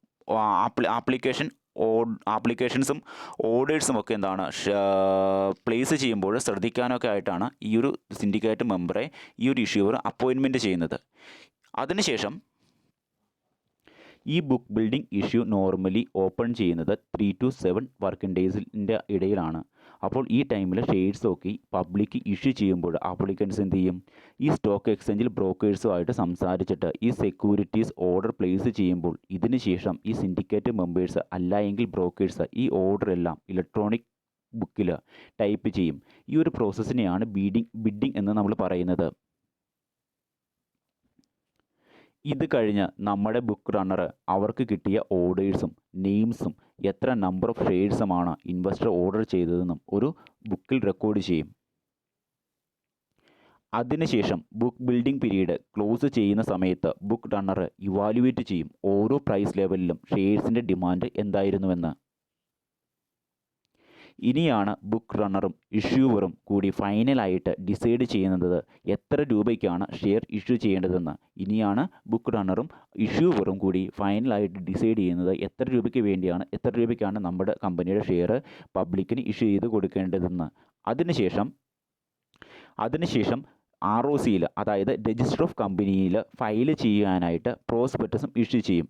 ഓർഡേഴ്സും ഒക്കെ എന്താണ് പ്ലേസ് ചെയ്യുമ്പോൾ ശ്രദ്ധിക്കാനൊക്കെ ആയിട്ടാണ് ഈ ഒരു സിൻഡിക്കേറ്റ് മെമ്പറെ ഈ ഒരു ഇഷ്യൂവർ അപ്പോയിൻമെൻറ്റ് ചെയ്യുന്നത്. അതിനുശേഷം ഈ book building issue normally open ചെയ്യുന്നത് 3 to 7 വർക്കിംഗ് ഡേയ്സിൻ്റെ ഇടയിലാണ്. അപ്പോൾ ഈ ടൈമിൽ ഷെയർസ് ഒക്കെ പബ്ലിക്ക് ഇഷ്യൂ ചെയ്യുമ്പോൾ ആപ്ലിക്കൻസ് എന്ത് ചെയ്യും? ഈ സ്റ്റോക്ക് എക്സ്ചേഞ്ചിൽ ബ്രോക്കേഴ്സുമായിട്ട് സംസാരിച്ചിട്ട് ഈ സെക്യൂരിറ്റീസ് ഓർഡർ പ്ലേസ് ചെയ്യുമ്പോൾ ഇതിന് ശേഷം ഈ സിൻഡിക്കേറ്റ് മെമ്പേഴ്സ് അല്ല എങ്കിൽ ബ്രോക്കേഴ്സ് ഈ ഓർഡർ എല്ലാം ഇലക്ട്രോണിക് ബുക്കിൽ ടൈപ്പ് ചെയ്യും. ഈ ഒരു പ്രോസസ്സിനെയാണ് ബിഡിംഗ് എന്ന് നമ്മൾ പറയുന്നത്. ഇത് കഴിഞ്ഞ് നമ്മുടെ ബുക്ക് റണ്ണർ അവർക്ക് കിട്ടിയ ഓർഡേഴ്സും നെയിംസും എത്ര നമ്പർ ഓഫ് ഷെയർസുമാണ് ഇൻവെസ്റ്റർ ഓർഡർ ചെയ്തതെന്നും ഒരു ബുക്കിൽ റെക്കോർഡ് ചെയ്യും. അതിനുശേഷം ബുക്ക് ബിൽഡിംഗ് പീരീഡ് ക്ലോസ് ചെയ്യുന്ന സമയത്ത് ബുക്ക് റണ്ണർ ഇവാലുവേറ്റ് ചെയ്യും ഓരോ പ്രൈസ് ലെവലിലും ഷെയർസിൻ്റെ ഡിമാൻഡ് എന്തായിരുന്നുവെന്ന്. ഇനിയാണ് ബുക്ക് റണ്ണറും ഇഷ്യൂവറും കൂടി ഫൈനലായിട്ട് ഡിസൈഡ് ചെയ്യുന്നത് എത്ര രൂപയ്ക്കാണ് ഷെയർ ഇഷ്യൂ ചെയ്യേണ്ടതെന്ന്. ഇനിയാണ് ബുക്ക് റണ്ണറും ഇഷ്യൂവറും കൂടി ഫൈനലായിട്ട് ഡിസൈഡ് ചെയ്യുന്നത് എത്ര രൂപയ്ക്കാണ് നമ്മുടെ കമ്പനിയുടെ ഷെയർ പബ്ലിക്കിന് ഇഷ്യൂ ചെയ്ത് കൊടുക്കേണ്ടതെന്ന്. അതിനുശേഷം ROCയിൽ അതായത് രജിസ്റ്റർ ഓഫ് കമ്പനിയിൽ ഫയൽ ചെയ്യാനായിട്ട് പ്രോസ്പെക്ടസും ഇഷ്യൂ ചെയ്യും.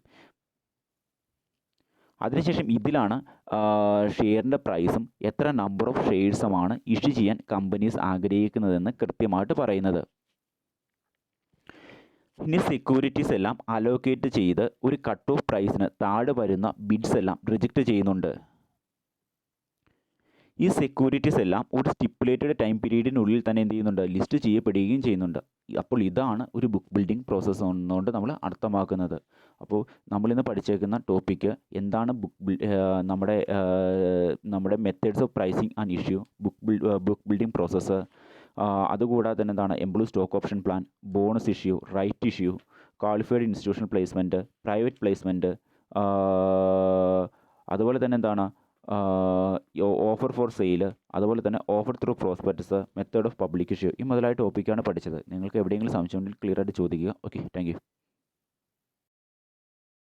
അതിനുശേഷം ഇതിലാണ് ഷെയറിൻ്റെ പ്രൈസും എത്ര നമ്പർ ഓഫ് ഷെയർസുമാണ് ഇഷ്യൂ ചെയ്യാൻ കമ്പനീസ് ആഗ്രഹിക്കുന്നതെന്ന് കൃത്യമായിട്ട് പറയുന്നത്. ഇനി സെക്യൂരിറ്റീസ് എല്ലാം അലോക്കേറ്റ് ചെയ്ത് ഒരു കട്ട് ഓഫ് പ്രൈസിന് താഴെ വരുന്ന ബിഡ്സ് എല്ലാം റിജക്റ്റ് ചെയ്യുന്നുണ്ട്. ഈ സെക്യൂരിറ്റീസ് എല്ലാം ഒരു സ്റ്റിപ്പുലേറ്റഡ് ടൈം പീരീഡിനുള്ളിൽ തന്നെ എന്ത് ചെയ്യുന്നുണ്ട്? ലിസ്റ്റ് ചെയ്യപ്പെടുകയും ചെയ്യുന്നുണ്ട്. അപ്പോൾ ഇതാണ് ഒരു ബുക്ക് ബിൽഡിംഗ് പ്രോസസ്സ് എന്നുകൊണ്ട് നമ്മൾ അർത്ഥമാക്കുന്നത്. അപ്പോൾ നമ്മളിന്ന് പഠിച്ചേക്കുന്ന ടോപ്പിക്ക് എന്താണ് നമ്മുടെ methods of pricing and issue, book building process, അതുകൂടാതെ തന്നെ എന്താണ് employee stock option plan, bonus issue, right issue, qualified institutional placement, private placement, അതുപോലെ തന്നെ എന്താണ് ഓഫർ ഫോർ സെയിൽ, അതുപോലെ തന്നെ offer through prospectus, method of public issue, ഈ മുതലായ ടോപ്പിക്കാണ് പഠിച്ചത്. നിങ്ങൾക്ക് എവിടെയെങ്കിലും സംശയം ഉണ്ടെങ്കിൽ ക്ലിയർ ആയിട്ട് ചോദിക്കുക. Okay, thank you.